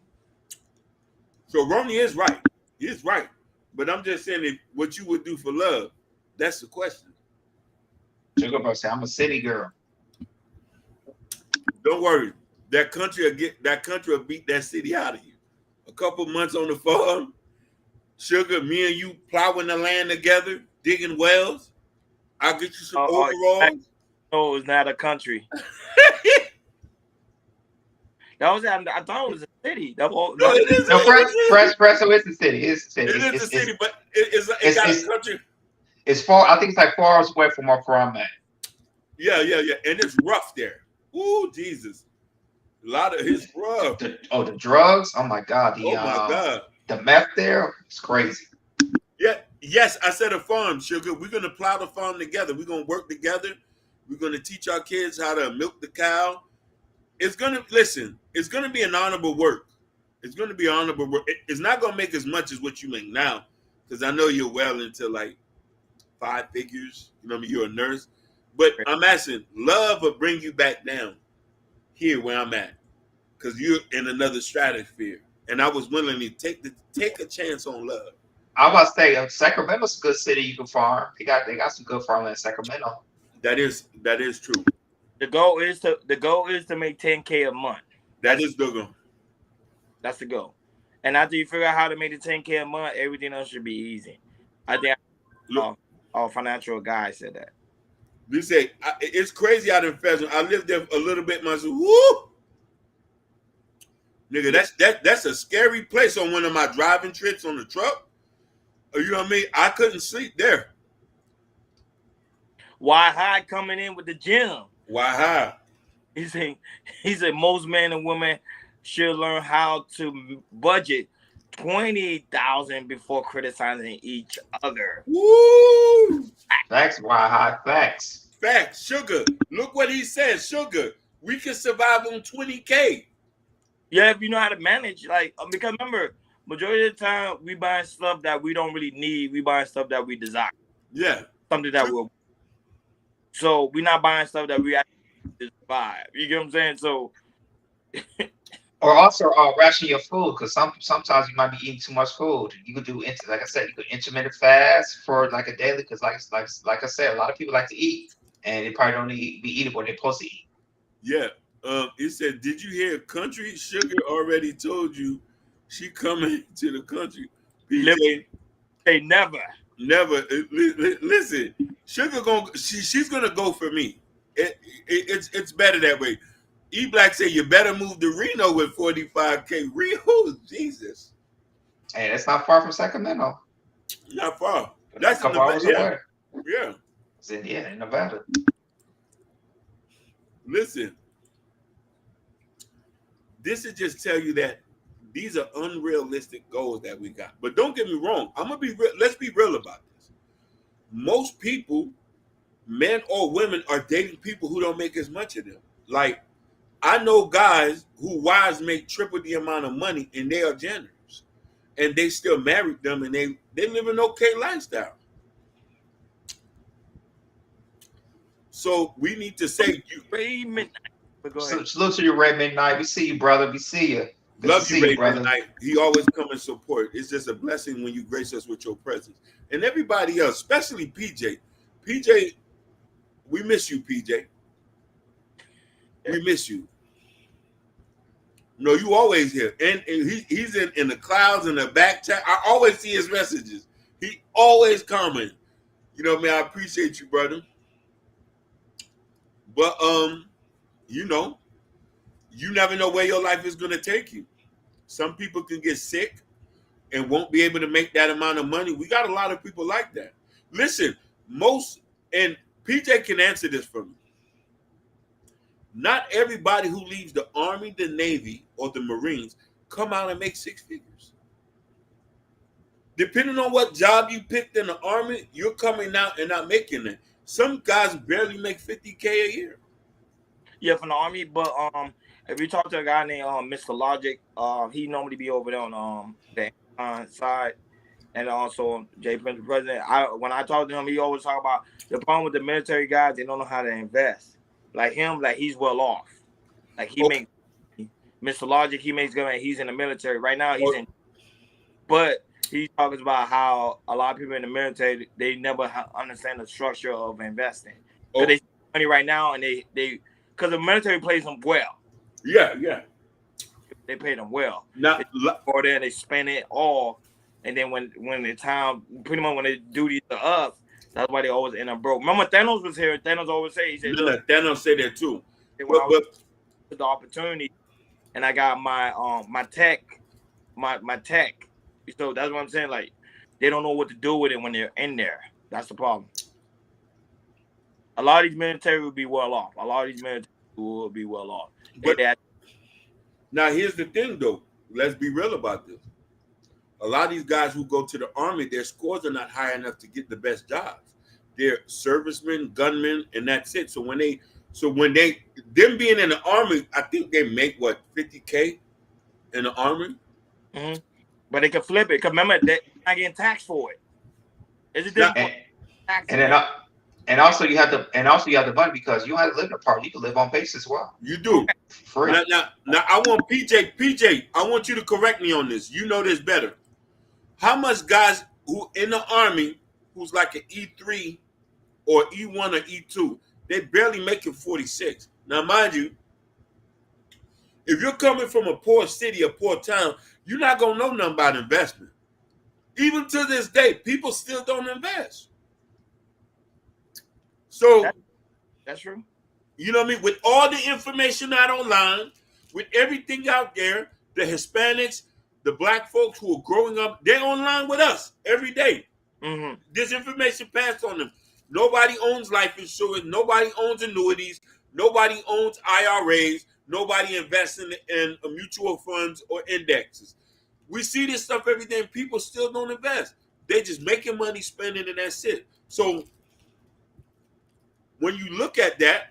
So Ronnie is right. He is right. But I'm just saying, what you would do for love, that's the question. Sugar Bro say, I'm a city girl. Don't worry. That country will beat that city out of you. A couple months on the farm, Sugar, me and you plowing the land together, digging wells. I'll get you some overalls. No, it's not a country. I thought it was a city. Fresno is the city. It's a city. It is a city, but it got a country. It's far. I think it's like 4 hours away from where I'm at. Yeah, and it's rough there. Ooh, Jesus. A lot of it's rough. The drugs. Oh my God. My God. The meth there. It's crazy. Yeah. Yes, I said a farm, Sugar. We're gonna plow the farm together. We're gonna work together. We're gonna teach our kids how to milk the cow. It's gonna be an honorable work. It's gonna be honorable work. It's not gonna make as much as what you make now, because I know you're well into like 5 figures. You know what I mean? You're a nurse. But I'm asking, love will bring you back down here where I'm at, because you're in another stratosphere, and I was willing to take a chance on love. I was about to say, Sacramento's a good city you can farm. They got some good farmland in Sacramento. That is true. The goal is to make $10K a month. That is the goal. That's the goal. And after you figure out how to make the 10K a month, everything else should be easy. I think our financial guy said that. They say it's crazy out in Pheasant. I lived there a little bit myself. Woo! Nigga, that's a scary place on one of my driving trips on the truck. You know what I mean? I couldn't sleep there. Why High coming in with the gym? Why High? He said most men and women should learn how to budget 20,000 before criticizing each other. Woo! Facts, Why High? Facts. Facts. Sugar. Look what he says. Sugar. We can survive on 20K. Yeah, if you know how to manage, like, because remember, majority of the time we buying stuff that we don't really need. We buying stuff that we desire. Yeah. Something that we'll. So we're not buying stuff that we actually survive. You get what I'm saying? So. Or also ration your food, because sometimes you might be eating too much food. You could do, like I said, you could intermittent fast for like a daily, because like I said, a lot of people like to eat, and they probably don't be eating what they're supposed to eat. Yeah. It said, did you hear Country? Sugar already told you she coming to the country. PJ, they never. Listen, Sugar she's gonna go for me. It's better that way. E Black said you better move to Reno with 45K. Reno, Jesus. Hey, that's not far from Sacramento. Not far. That's a couple hours away. Yeah. Yeah, in Nevada. Listen, this is just tell you that these are unrealistic goals that we got. But don't get me wrong. I'm gonna be real. Let's be real about this. Most people, men or women, are dating people who don't make as much of them. Like, I know guys who wives make triple the amount of money and they are janitors, and they still married them, and they live an okay lifestyle. So we need to say, Ray Midnight. Salute to you, Ray Midnight. We see you, brother. We see you. Good love you, Ray Midnight. He always come and support. It's just a blessing when you grace us with your presence. And everybody else, especially PJ. PJ, we miss you, PJ. We miss you. No, you always here. And he's in the clouds in the back chat. I always see his messages. He always comment. You know, man, I appreciate you, brother. But you know, you never know where your life is gonna take you. Some people can get sick and won't be able to make that amount of money. We got a lot of people like that. Listen, and PJ can answer this for me. Not everybody who leaves the Army, the Navy, or the Marines come out and make six figures. Depending on what job you picked in the Army, you're coming out and not making it. Some guys barely make 50K a year. Yeah, from the Army, but if you talk to a guy named Mr. Logic, he normally be over there on the side, and also Jay Prince, the president. When I talk to him, he always talk about the problem with the military guys. They don't know how to invest. Like him, like he's well off. Like he makes Mr. Logic, he makes good. He's in the military right now. He's in, but he talks about how a lot of people in the military they never understand the structure of investing. So they spend money right now, and they because the military pays them well. Yeah. They pay them well. Or then they spend it all, and then when the time, pretty much when the duties are up, that's why they always end up broke. Remember Thanos was here. Thanos always say, he said, look, Thanos said that too. When I was the opportunity, and I got my my tech. So that's what I'm saying. Like they don't know what to do with it when they're in there. That's the problem. A lot of these military will be well off. But now here's the thing, though. Let's be real about this. A lot of these guys who go to the Army, their scores are not high enough to get the best jobs. They're servicemen, gunmen, and that's it. So when them being in the Army, I think they make what 50K in the Army. Mm-hmm. But they can flip it. Cause remember, they're not getting taxed for it. Is it different? And also you have the money because you don't have to live in a apartment. You can live on base as well. You do. Free. Now I want PJ, I want you to correct me on this. You know this better. How much guys who in the Army who's like an E3 or E1 or E2, they barely making 46. Now mind you, if you're coming from a poor city, a poor town, you're not gonna know nothing about investment. Even to this day, people still don't invest. So That's true. you know what I mean? With all the information out online, with everything out there, the Hispanics, the black folks who are growing up, they're online with us every day. Mm-hmm. This information passed on them. Nobody owns life insurance. Nobody owns annuities. Nobody owns IRAs. Nobody invests in mutual funds or indexes. We see this stuff every day, and people still don't invest. They just making money, spending, and that's it. So when you look at that,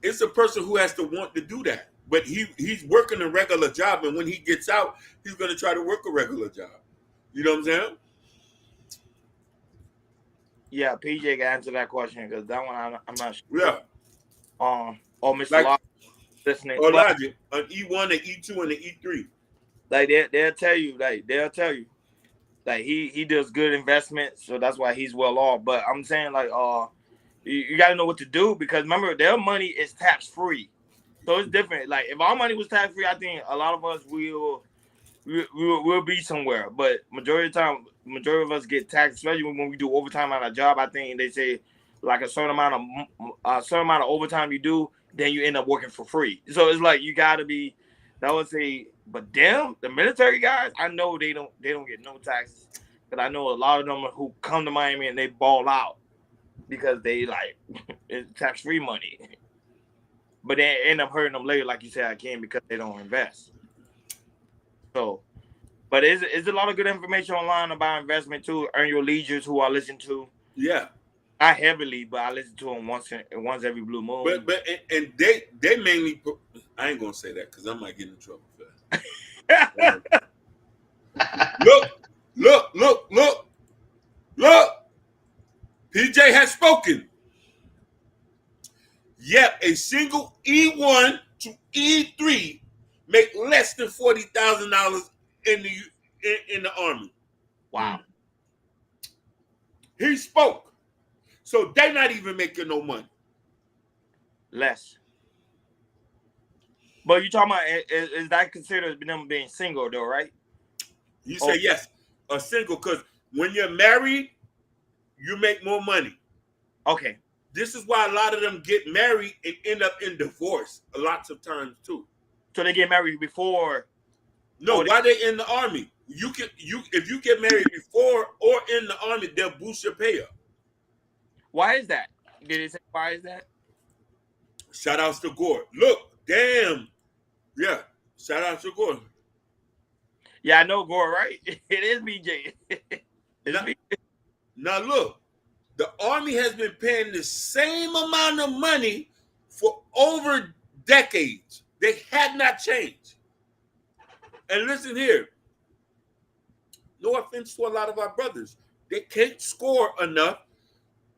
it's a person who has to want to do that. But he's working a regular job, and when he gets out, he's going to try to work a regular job. You know what I'm saying? Yeah, PJ can answer that question because that one I'm not sure. Yeah. Or Mr. Like, Locke listening. or But Logic, an E1, an E2, and an E3. like they'll tell you, like he does good investments, so that's why he's well off. But I'm saying like you got to know what to do because remember their money is tax free, so it's different. Like if our money was tax free, I think a lot of us will be somewhere. But majority of the time, majority of us get taxed, especially when we do overtime on a job. I think they say like a certain amount of overtime you do, then you end up working for free. So it's like you got to be. That would say, but them, the military guys, I know they don't get no taxes. But I know a lot of them who come to Miami and they ball out because they like it's tax free money. But they end up hurting them later, like you said, again, because they don't invest. So, but is a lot of good information online about investment too. Earn Your Leisures, who I listen to. Yeah. Not heavily, but I listen to them once every blue moon. But they mainly. I ain't gonna say that because I might get in trouble for that. Look. PJ has spoken. Yep, a single E1 to E3 make less than $40,000 in the Army. Wow. He spoke. So they're not even making no money. Less. But you talking about is that considered them being single though, right? You say yes, a single, because when you're married, you make more money. Okay. This is why a lot of them get married and end up in divorce lots of times too. So they get married before? No, why they in the Army? If you get married before or in the Army, they'll boost your pay up. Why is that? Did it say why is that? Shout outs to Gore. Look, damn. Yeah. Shout out to Gore. Yeah, I know Gore, right? It is BJ. Now look, the Army has been paying the same amount of money for over decades. They had not changed. And listen here. No offense to a lot of our brothers. They can't score enough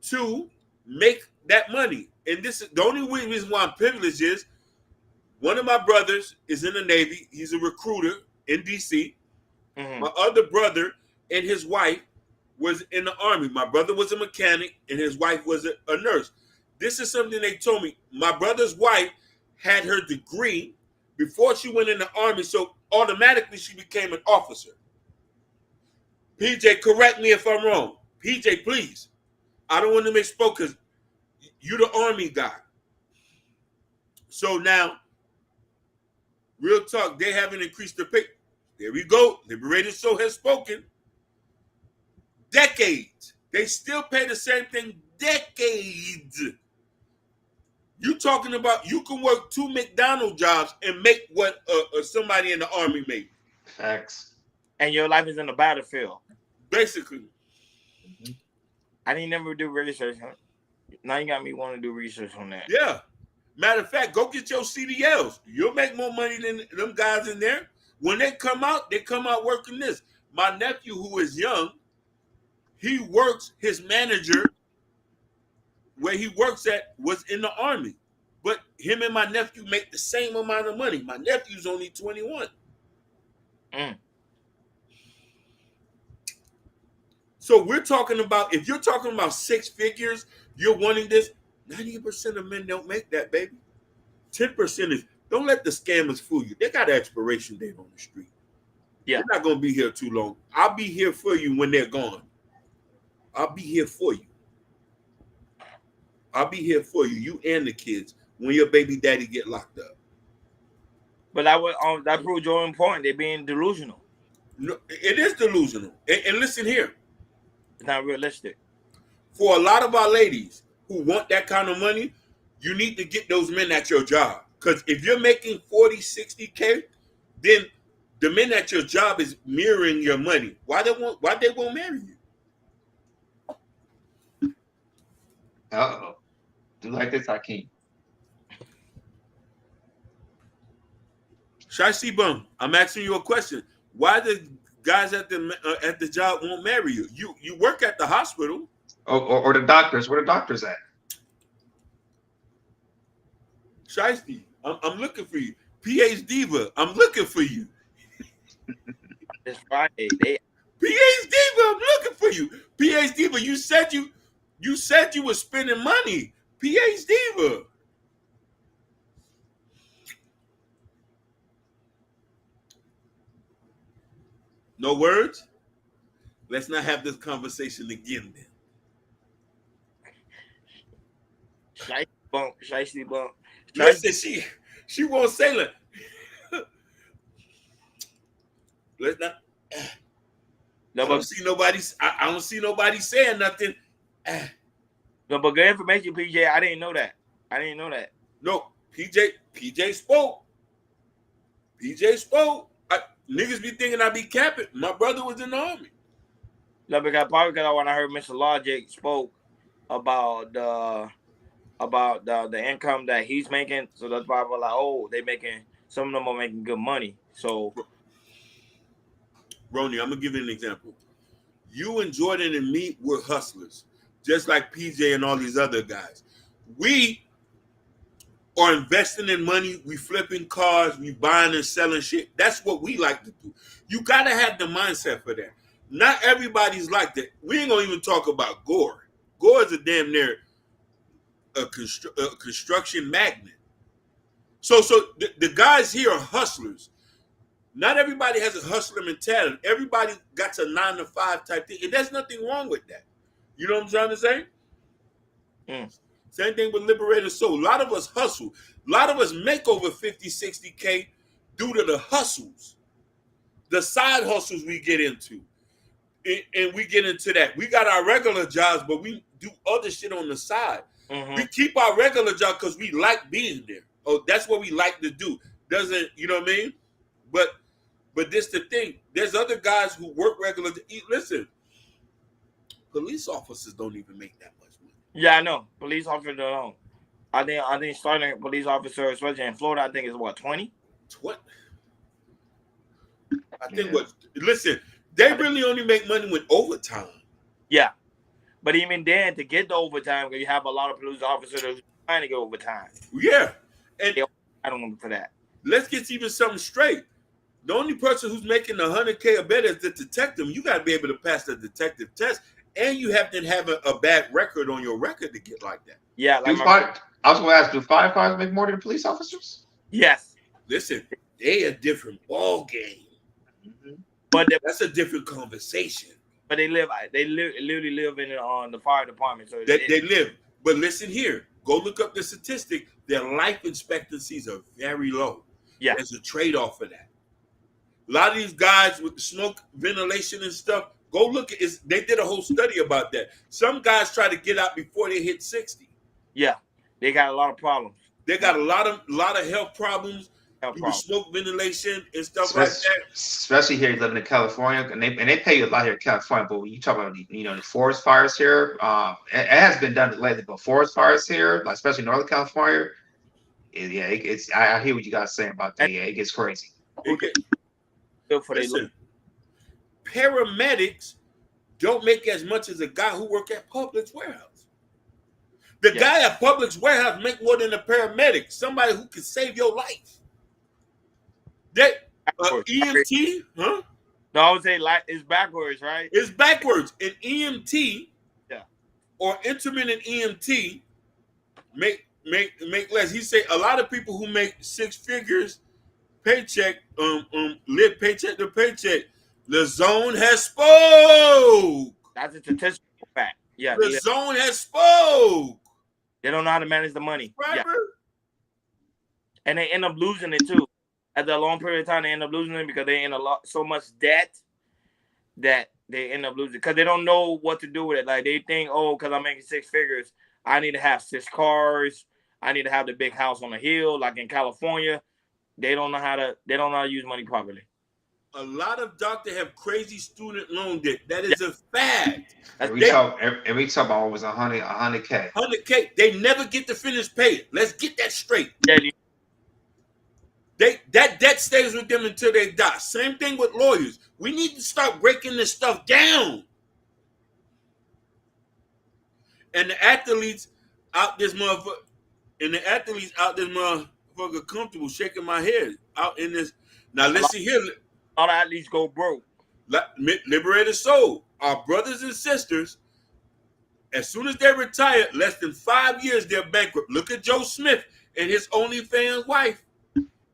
to make that money. And this is the only reason why I'm privileged is one of my brothers is in the Navy. He's a recruiter in DC. Mm-hmm. My other brother and his wife was in the Army. My brother was a mechanic and his wife was a nurse. This is something they told me. My brother's wife had her degree before she went in the Army, so automatically she became an officer. PJ, correct me if I'm wrong. PJ, please. I don't want to misspoke because you're the Army guy. So now, real talk, they haven't increased their pay. There we go. Liberated Soul has spoken. Decades. They still pay the same thing decades. You talking about you can work 2 McDonald's jobs and make what somebody in the Army made. Facts. And your life is in the battlefield. Basically. Mm-hmm. I didn't never do research on it. Now you got me wanting to do research on that. Yeah. Matter of fact, go get your CDLs. You'll make more money than them guys in there. When they come out working this. My nephew, who is young, he works, his manager, where he works at, was in the Army. But him and my nephew make the same amount of money. My nephew's only 21. Mm. So we're talking about, if you're talking about 6 figures, you're wanting this, 90% of men don't make that, baby. 10% is, don't let the scammers fool you. They got an expiration date on the street. Yeah. They're not gonna be here too long. I'll be here for you when they're gone. I'll be here for you. I'll be here for you, you and the kids, when your baby daddy get locked up. But that proves your point. They're being delusional. No, it is delusional. And listen here, It's not realistic. for a lot of our ladies who want that kind of money, you need to get those men at your job. Because if you're making 40, 60K, then the men at your job is mirroring your money. Why they won't marry you? Uh-oh. Do like this, Hakeem. Shicey Bum, I'm asking you a question. Why the guys at the job won't marry you? You work at the hospital. Or the doctors. Where the doctors at? Shicey, I'm looking for you. PH Diva, I'm looking for you. It's Friday. PH Diva, I'm looking for you. PH Diva, you said you were spending money. PH Diva. No words? Let's not have this conversation again then. Shicey bump. Listen, she won't say that. Let's not. I don't see nobody. I don't see nobody saying nothing. No, but good information, PJ. I didn't know that. No, PJ spoke. PJ spoke. Niggas be thinking I be capping. My brother was in the army. No, because when I heard Mr. Logic spoke about the income that he's making, so that's why I was like, oh, some of them are making good money. So, Ronnie, I'm gonna give you an example. You and Jordan and me were hustlers, just like PJ and all these other guys. We are investing in money, we flipping cars, we buying and selling shit. That's what we like to do. You gotta have the mindset for that. Not everybody's like that. We ain't gonna even talk about Gore. Gore is a damn near a construction magnet. So the guys here are hustlers. Not everybody has a hustler mentality. Everybody got a 9-to-5 type thing. And there's nothing wrong with that. You know what I'm trying to say? Same thing with Liberator Soul. A lot of us hustle. A lot of us make over 50, 60K due to the hustles. The side hustles we get into. And we get into that. We got our regular jobs, but we do other shit on the side. Mm-hmm. We keep our regular job because we like being there. Oh, that's what we like to do. Doesn't, you know what I mean? But this the thing. There's other guys who work regular. Listen, police officers don't even make that much money. Yeah, I know. Police officers don't. I think starting a police officer, especially in Florida, I think is what, 20? What? I think listen, they really only make money with overtime. Yeah. But even then, to get the overtime, you have a lot of police officers that are trying to get overtime. Yeah. And I don't know for that. Let's get even something straight. The only person who's making 100K or better is the detective. You got to be able to pass the detective test, and you have to have a bad record on your record to get like that. Yeah. Like I was going to ask, do firefighters make more than police officers? Yes. Listen, they a different ball game. Mm-hmm. But that's a different conversation. But they literally live in the fire department. So they live. But listen here, go look up the statistic. Their life expectancies are very low. Yeah. There's a trade-off for that. A lot of these guys with the smoke, ventilation and stuff, go look at it. They did a whole study about that. Some guys try to get out before they hit 60. Yeah. They got a lot of problems. They got a lot of health problems. Smoke, ventilation, and stuff like that. Especially here living in California, and they pay you a lot here in California. But when you talk about the forest fires here, it has been done lately. But forest fires here, like especially Northern California, I hear what you guys saying about that. Yeah, it gets crazy. Listen, paramedics don't make as much as a guy who work at Publix warehouse. The guy at Publix warehouse make more than a paramedic. Somebody who can save your life. That EMT, huh? No, I would say it's backwards, right? It's backwards. An EMT, or intermittent EMT, make less. He say a lot of people who make 6 figures paycheck, live paycheck to paycheck. The zone has spoke. That's a statistical fact. Yeah, The zone has spoke. they don't know how to manage the money. Yeah, Rapper. and they end up losing it too. After a long period of time, they end up losing it because they in so much debt that they end up losing because they don't know what to do with it. Like they think, oh, because I'm making 6 figures, I need to have 6 cars. I need to have the big house on the hill, like in California. They don't know how to use money properly. A lot of doctors have crazy student loan debt. That is a fact. Every time I was 100K. 100K. They never get to finish paying. Let's get that straight. Yeah, that debt stays with them until they die. Same thing with lawyers. We need to start breaking this stuff down. And the athletes out this motherfucker, comfortable shaking my head out in this. Now listen here. A lot of athletes go broke. Liberated soul. Our brothers and sisters, as soon as they retire, less than 5 years, they're bankrupt. Look at Joe Smith and his OnlyFans wife.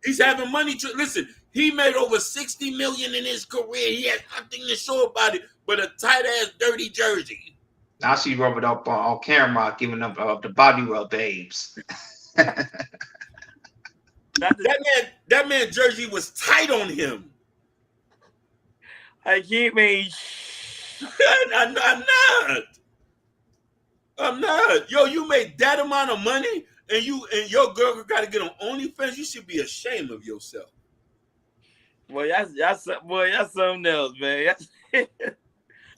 He's having money. Listen, he made over $60 million in his career. He has nothing to show about it but a tight-ass dirty jersey. Now she rubbed it up on camera, giving up the body rub babes. That man jersey was tight on him. I can't make. I'm not. Yo, you made that amount of money, and your girl got to get on OnlyFans. You should be ashamed of yourself. Well, that's something else, man.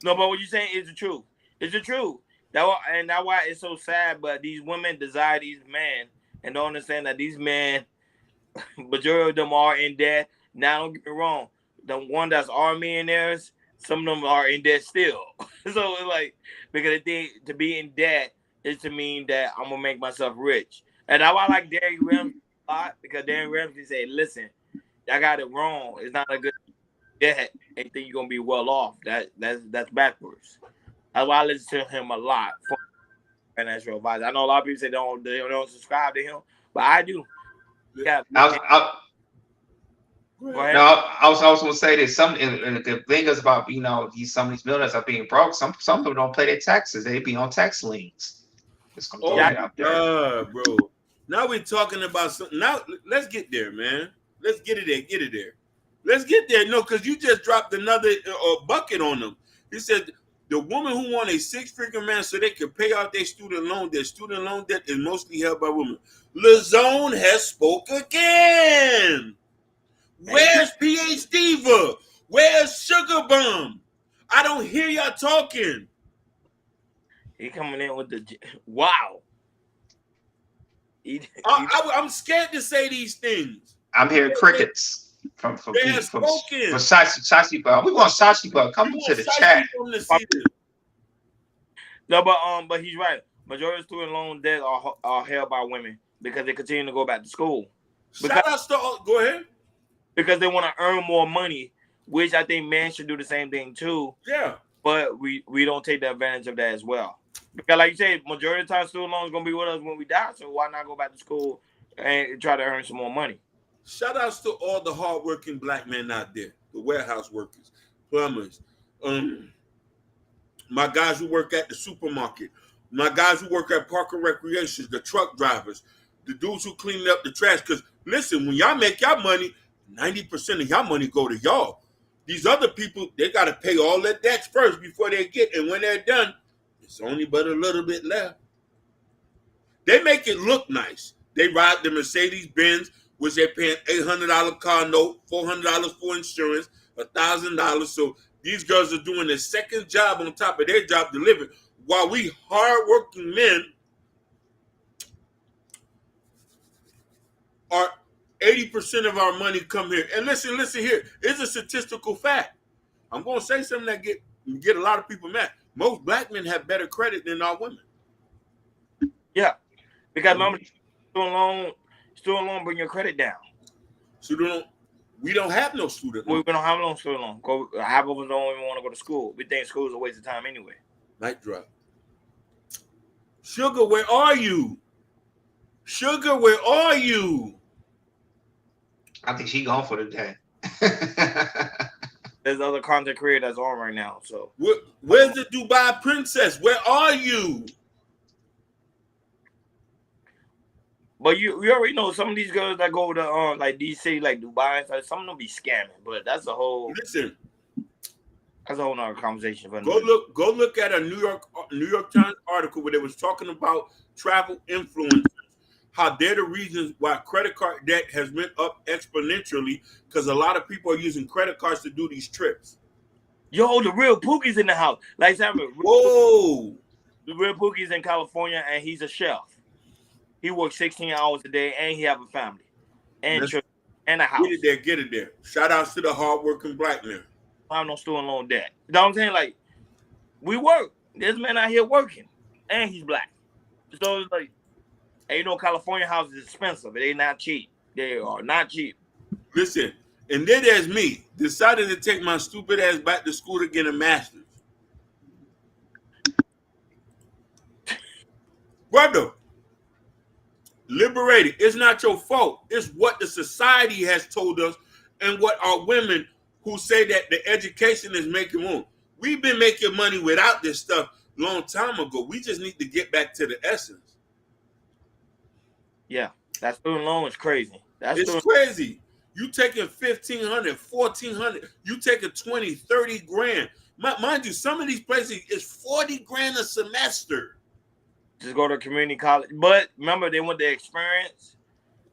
No, but what you're saying is the truth. It's the truth. That's why it's so sad. But these women desire these men and don't understand that these men, majority of them are in debt. Now, don't get me wrong. The one that's are millionaires, some of them are in debt still. So it's like, because they think to be in debt is to mean that I'm gonna make myself rich. And that's why I like Derrick Ramsey a lot, because Derrick Ramsey said, listen, I got it wrong. It's not a good debt. Ain't think you're gonna be well off. That's backwards. That's why I listen to him a lot for financial advice. I know a lot of people say they don't subscribe to him, but I do. Yeah. I was going to say this. And the thing is about, some of these millionaires are being broke. Some of them don't pay their taxes. They be on tax liens. Out there. Bro. Now we're talking about something. Now let's get there, man. Let's get it there. Let's get there. No, because you just dropped another bucket on them. He said the woman who won a 6-figure man so they could pay off their student loan. Their student loan debt is mostly held by women. LaZone has spoke again. Where's PH Diva? Where's Sugar Bum? I don't hear y'all talking. He coming in with the wow. I'm scared to say these things. I'm hearing crickets from Sashi Bug. We want Sashi Bug. Come to the chat. No, but he's right. Majority of student loan debt are held by women because they continue to go back to school. Go ahead. Because they want to earn more money, which I think men should do the same thing too. Yeah. But we don't take the advantage of that as well. Because like you said, majority of the time student loans going to be with us when we die. So why not go back to school and try to earn some more money? Shout outs to all the hardworking black men out there, the warehouse workers, plumbers, my guys who work at the supermarket, my guys who work at park and recreations, the truck drivers, the dudes who clean up the trash. Because listen, when y'all make y'all money, 90% of y'all money go to y'all. These other people, they got to pay all their debts first before they get. And when they're done, it's only but a little bit left. They make it look nice. They ride the Mercedes Benz, which they're paying $800 car note, $400 for insurance, $1,000. So these girls are doing their second job on top of their job delivered, while we hardworking men are 80% of our money come here. And listen here. It's a statistical fact. I'm going to say something that get a lot of people mad. Most black men have better credit than our women. Yeah. Because remember, student loan bring your credit down. We don't have no student loan. We don't have no student loan. Half of us don't even want to go to school. We think school is a waste of time anyway. Mic drop. Sugar, where are you? Sugar, where are you? I think she gone for the day. There's other content creators on right now. So where's the Dubai princess? Where are you? But you already know some of these girls that go to like DC, like Dubai, and stuff, some of them be scamming. But that's a whole nother conversation for Go look at a New York Times article where they was talking about travel influencers, how they're the reasons why credit card debt has went up exponentially because a lot of people are using credit cards to do these trips. Yo, the real Pookie's in the house. Like, whoa, the real Pookie's in California, and he's a chef. He works 16 hours a day, and he have a family and children and a house. Get it there. Shout outs to the hardworking black man. I have no student loan debt. You know what I'm saying? Like, we work. This man out here working, and he's black. So it's like, ain't no California house is expensive. It ain't not cheap. They are not cheap. Listen, and then there's me, decided to take my stupid ass back to school to get a master's. Brother, liberated. It's not your fault. It's what the society has told us and what our women who say that the education is making room. We've been making money without this stuff long time ago. We just need to get back to the essence. Yeah, that student loan is crazy. It's crazy. You taking $1,500, $1,400. You taking 20, 30 grand. Mind you, some of these places is 40 grand a semester. Just go to community college. But remember, they want the experience.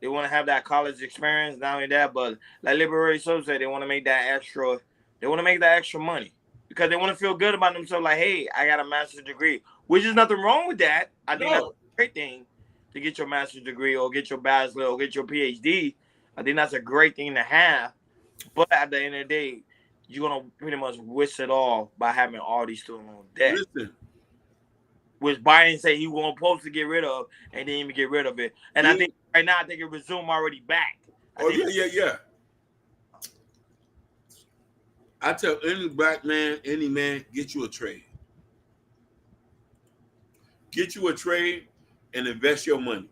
They want to have that college experience. Not only that, but like Liberated Soul said, they want to make that extra. They want to make that extra money because they want to feel good about themselves. Like, hey, I got a master's degree, which is nothing wrong with that. I think that's a great thing to get your master's degree or get your bachelor or get your PhD. I think that's a great thing to have. But at the end of the day, you're gonna pretty much wish it all by having all these student loan debt. Listen. Which Biden said he was supposed to get rid of and didn't even get rid of it. And I think right now, I think it resumed already back. Yeah. I tell any black man, any man, get you a trade. Get you a trade and invest your money.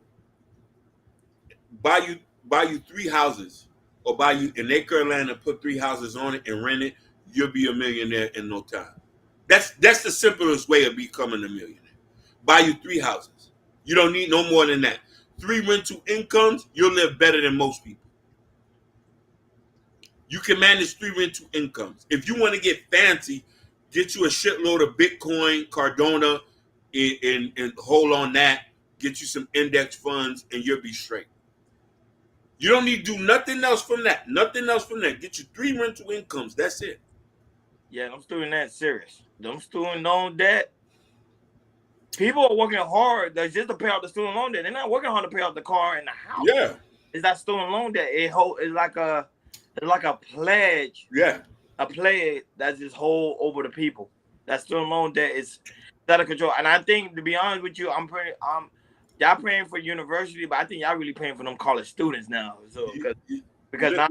Buy you 3 houses or buy you an acre of land and put 3 houses on it and rent it. You'll be a millionaire in no time. That's the simplest way of becoming a millionaire. Buy you 3 houses. You don't need no more than that. 3 rental incomes, you'll live better than most people. You can manage 3 rental incomes. If you want to get fancy, get you a shitload of Bitcoin, Cardona, and hold on that. Get you some index funds, and you'll be straight. You don't need to do nothing else from that. Nothing else from that. Get you 3 rental incomes. That's it. Yeah, I'm doing that serious. Them student loan debt. People are working hard just to pay off the student loan debt. They're not working hard to pay off the car and the house. Yeah. It's that student loan debt. It's like a pledge. Yeah. A pledge that's just hold over the people. That student loan debt is out of control. And I think, to be honest with you, y'all paying for university, but I think y'all really paying for them college students now. So because now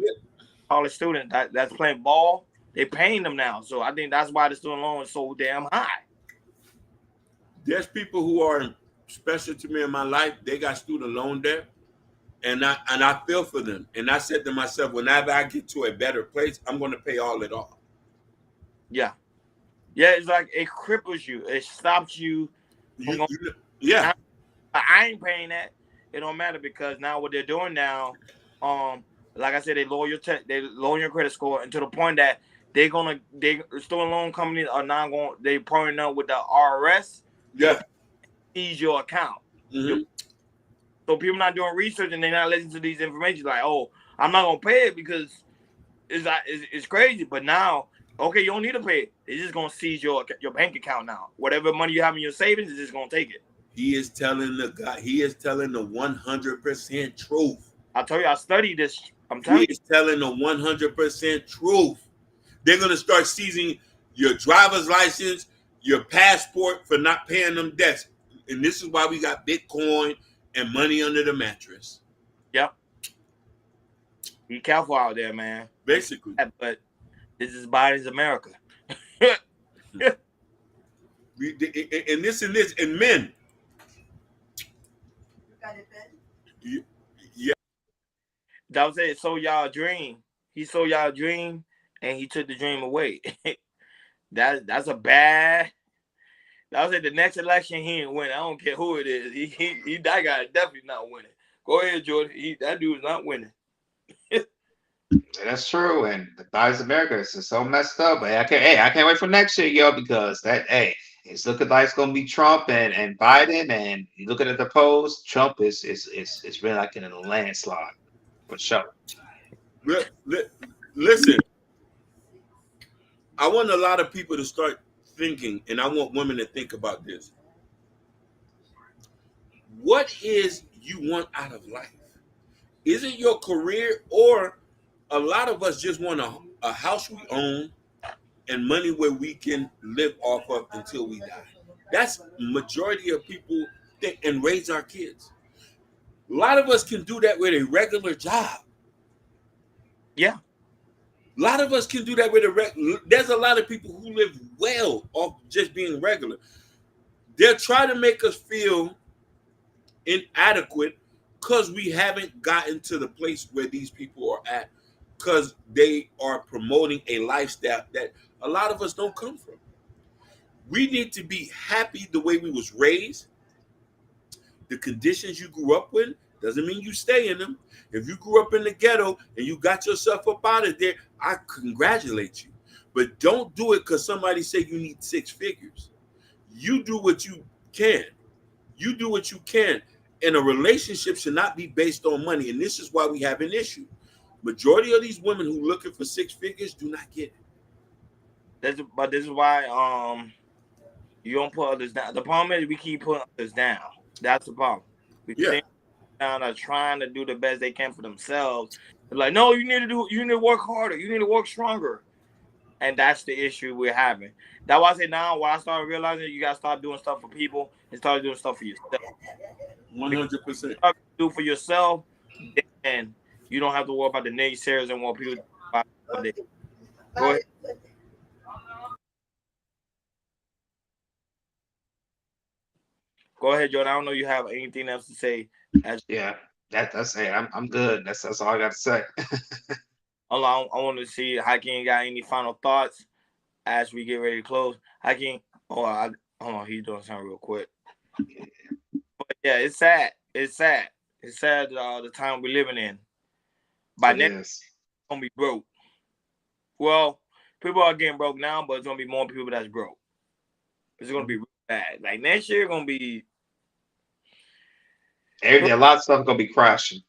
college students that's playing ball, they paying them now. So I think that's why the student loan is so damn high. There's people who are special to me in my life. They got student loan debt, and I feel for them. And I said to myself, whenever I get to a better place, I'm going to pay all it off. Yeah, it's like it cripples you. It stops you. Yeah, I ain't paying that. It don't matter because now what they're doing now, like I said, they lower your credit score, and to the point that student loan companies are now they partnering up with the IRS. Yeah, seize your account. Mm-hmm. So people not doing research and they're not listening to these information. Like, oh, I'm not gonna pay it because it's crazy. But now, okay, you don't need to pay it. It's just gonna seize your bank account now. Whatever money you have in your savings, is just gonna take it. He is telling the 100% truth. I told you I studied this. I'm telling you. He is telling the 100% truth. They're gonna start seizing your driver's license, your passport for not paying them debts. And this is why we got Bitcoin and money under the mattress. Yep. Be careful out there, man. Basically. But this is Biden's America. And this, and men. You got it, Ben? Yeah. That was it. Sold y'all a dream. He sold y'all a dream, and he took the dream away. That's a bad. That was at the next election. He ain't win. I don't care who it is. He that guy is definitely not winning. Go ahead, Jordan. That dude is not winning. That's true, and the Biden's America is just so messed up. But I can't wait for next year, yo, because it's looking like it's gonna be Trump and Biden, and you looking at the polls, Trump is really like in a landslide for sure. Listen, I want a lot of people to start thinking, and I want women to think about this. What is you want out of life? Is it your career, or a lot of us just want a house we own and money where we can live off of until we die? That's majority of people think, and raise our kids. A lot of us can do that with a regular job. Yeah. A lot of us can do that with there's a lot of people who live well off just being regular. They're trying to make us feel inadequate because we haven't gotten to the place where these people are at, because they are promoting a lifestyle that a lot of us don't come from. We need to be happy the way we was raised. The conditions you grew up with doesn't mean you stay in them. If you grew up in the ghetto and you got yourself up out of there, I congratulate you. But don't do it because somebody said you need 6 figures. You do what you can. You do what you can. And a relationship should not be based on money. And this is why we have an issue. Majority of these women who looking for 6 figures do not get it. But this is why you don't put others down. The problem is we keep putting others down. That's the problem. We think down are trying to do the best they can for themselves. They're like, no, you need to work harder. You need to work stronger. And that's the issue we're having. That's why I say now, when I started realizing you gotta start doing stuff for people and start doing stuff for yourself. 100%. Do for yourself, and you don't have to worry about the naysayers and what people do. Go ahead. Go ahead, Jordan. I don't know you have anything else to say. That's it. I'm good. That's all I got to say. I want to see Hakeem got any final thoughts as we get ready to close. Hakeem, hold on, he's doing something real quick. But yeah, it's sad. It's sad. It's sad the time we're living in. By next year, it's gonna be broke. Well, people are getting broke now, but it's gonna be more people that's broke. It's gonna be real bad. Like next year, gonna be a lot of stuff gonna be crashing.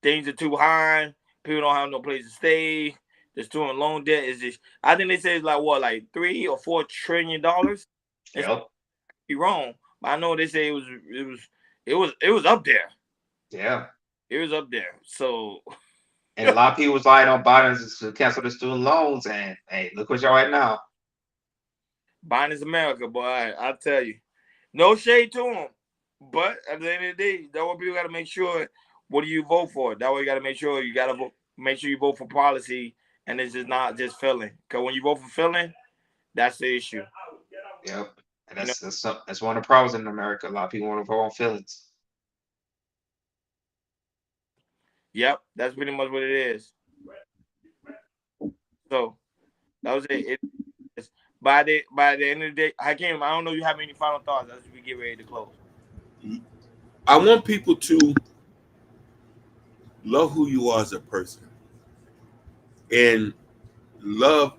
Things are too high. People don't have no place to stay. They're still in loan debt. Is this? I think they say it's like what, like $3 or $4 trillion. Yep. Be wrong, but I know they say it was up there. Yeah, it was up there. So, and a lot of people was lying on Biden to cancel the student loans, and hey, look what y'all right now. Biden is America, boy. I tell you, no shade to him, but at the end of the day, that's what people got to make sure. What do you vote for? That way, you got to make sure you vote for policy, and it's just not just filling. Because when you vote for filling, that's the issue. Yep, and that's one of the problems in America. A lot of people want to vote on feelings. Yep, that's pretty much what it is. So that was it. By the end of the day, Hakeem, I don't know if you have any final thoughts as we get ready to close. I want people to love who you are as a person and love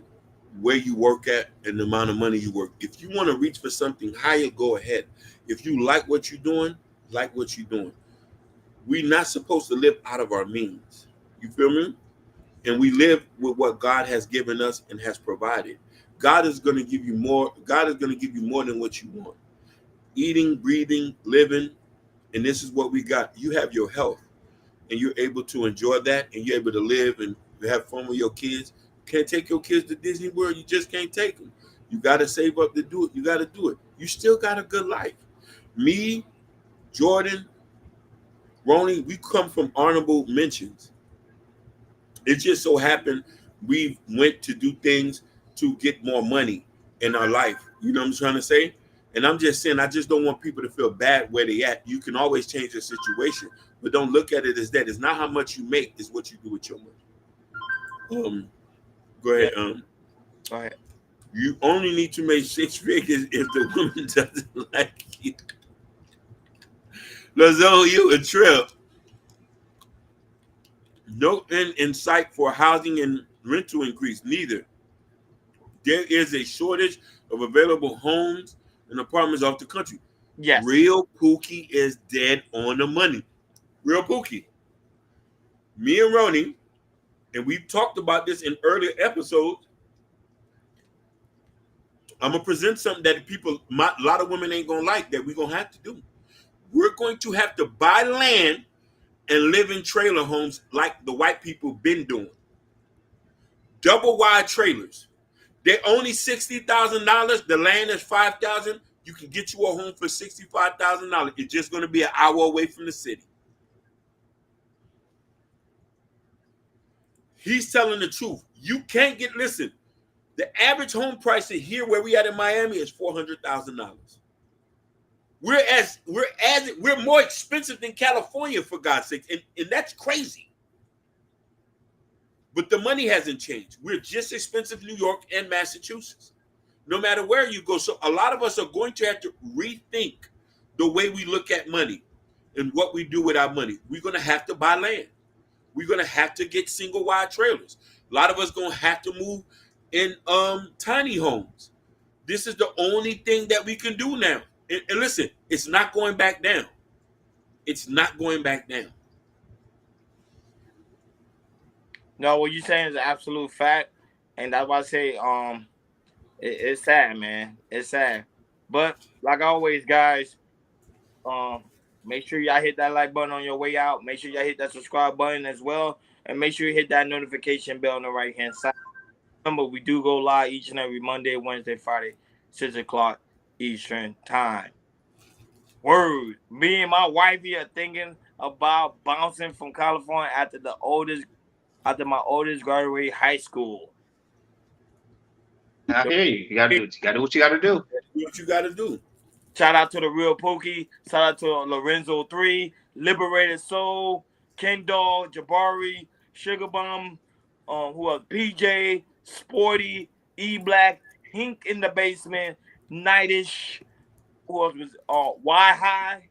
where you work at and the amount of money you work. If you want to reach for something higher, go ahead. If you like what you're doing, like what you're doing. We're not supposed to live out of our means. You feel me? And we live with what God has given us and has provided. God is going to give you more. God is going to give you more than what you want. Eating, breathing, living, and this is what we got. You have your health, and you're able to enjoy that, and you're able to live and have fun with your kids. You can't take your kids to Disney World. You just can't take them. You got to save up to do it. You got to do it. You still got a good life. Me, Jordan, Ronnie, we come from honorable mentions. It just so happened we went to do things to get more money in our life. You know what I'm trying to say? And I'm just saying, I just don't want people to feel bad where they at. You can always change the situation. but don't look at it as that. It's not how much you make; it's what you do with your money. Go ahead. Go ahead. You only need to make 6 figures if the woman doesn't like you. Let's owe you a trip. No end in sight for housing and rental increase. Neither. There is a shortage of available homes and apartments off the country. Yes. Real Pookie is dead on the money. Real Pookie. Me and Ronnie, and we've talked about this in earlier episodes. I'm gonna present something that a lot of women ain't gonna like that we're gonna have to do. We're going to have to buy land and live in trailer homes like the white people been doing. Double wide trailers. They're only $60,000. The land is $5,000. You can get you a home for $65,000. It's just going to be an hour away from the city. He's telling the truth. You can't get, listen, the average home price here where we at in Miami is $400,000. We're more expensive than California, for God's sake, and that's crazy. But the money hasn't changed. We're just expensive New York and Massachusetts. No matter where you go. So a lot of us are going to have to rethink the way we look at money and what we do with our money. We're going to have to buy land. We're going to have to get single wide trailers. A lot of us going to have to move in tiny homes. This is the only thing that we can do now. And listen, it's not going back down. It's not going back down. No, what you're saying is an absolute fact, and that's why I say it's sad, man. It's sad, but like always, guys, make sure y'all hit that like button on your way out. Make sure y'all hit that subscribe button as well, and make sure you hit that notification bell on the right hand side. Remember, we do go live each and every Monday, Wednesday, Friday, 6 o'clock Eastern time. Word. Me and my wifey are thinking about bouncing from California after my oldest graduated high school. I hear you. You gotta do what you gotta do. Do what you gotta do. Shout out to the Real Pookie. Shout out to Lorenzo 3, Liberated Soul, Ken Dog, Jabari, Sugar Bum, who else? PJ, Sporty, E Black, Hink in the basement, Nightish. Who else was Y High?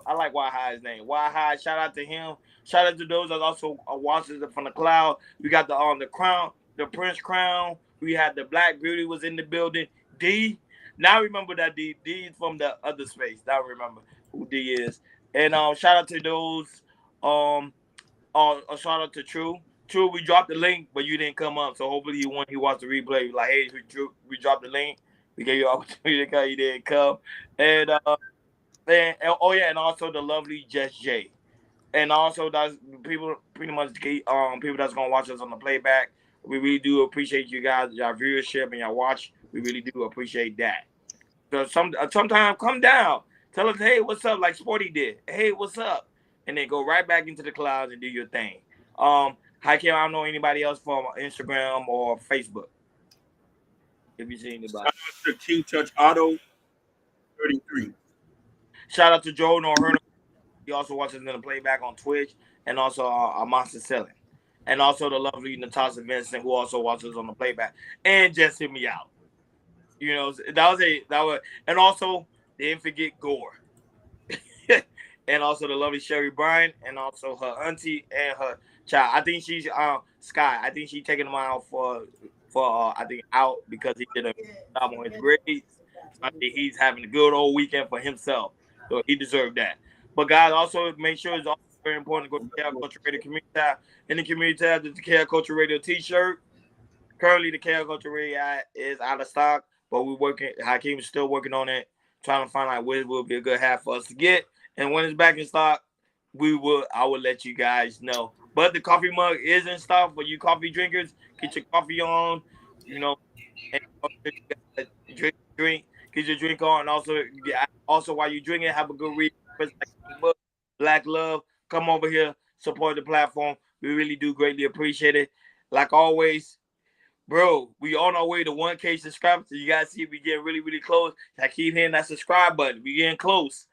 I like Y High's name. Y High. Shout out to him. Shout out to those that also watches it from the cloud. We got the Crown, the Prince Crown. We had the Black Beauty was in the building. D. Now remember that D. D is from the other space. Now remember who D is. And shout out to those. Shout out to True. True, we dropped the link, but you didn't come up. So hopefully when he watched the replay, like, hey, True, we dropped the link. We gave you an opportunity to come. You didn't come. And and also the lovely Jess J. And also that's people pretty much people that's gonna watch us on the playback. We really do appreciate you guys, your viewership and your watch. We really do appreciate that. So sometimes come down, tell us, hey, what's up, like Sporty did. Hey, what's up? And then go right back into the clouds and do your thing. Hakeem, I don't know anybody else from Instagram or Facebook. If you see anybody. Shout out to King Touch Auto 33. Shout out to Joe Norherno. He also watches in the playback on Twitch, and also Monster Selling. And also the lovely Natasha Vincent, who also watches on the playback. And just hit me out. You know, and also didn't forget Gore. And also the lovely Sherry Bryan, and also her auntie and her child. I think she's Sky. I think she's taking him out for I think out because he did a job on his grades. So I think he's having a good old weekend for himself. So he deserved that. But guys, also make sure it's also very important to go to the KL Culture Radio community tab. In the community tab, there's the KL Culture Radio t-shirt. Currently, the KL Culture Radio is out of stock, but we're working. Hakeem is still working on it, trying to find out which will be a good hat for us to get. And when it's back in stock, I will let you guys know. But the coffee mug is in stock for you coffee drinkers. Get your coffee on, and drink. Get your drink on, and also while you drink it, have a good read. Black Love, come over here, support the platform. We really do greatly appreciate it. Like always, bro, we on our way to 1K subscribers. So you guys see we getting really, really close. I keep hitting that subscribe button. We getting close.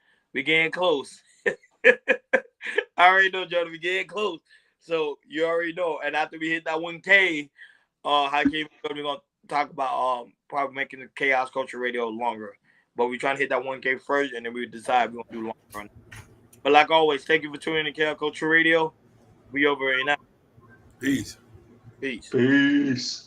I already know, Jordan. We getting close. So you already know. And after we hit that 1K, Hakeem, we're gonna talk about probably making the Chaos Culture Radio longer. But we're trying to hit that 1K first, and then we decide we're gonna do long run. But like always, thank you for tuning in to Chaos Culture Radio. We over and out. Peace. Peace. Peace.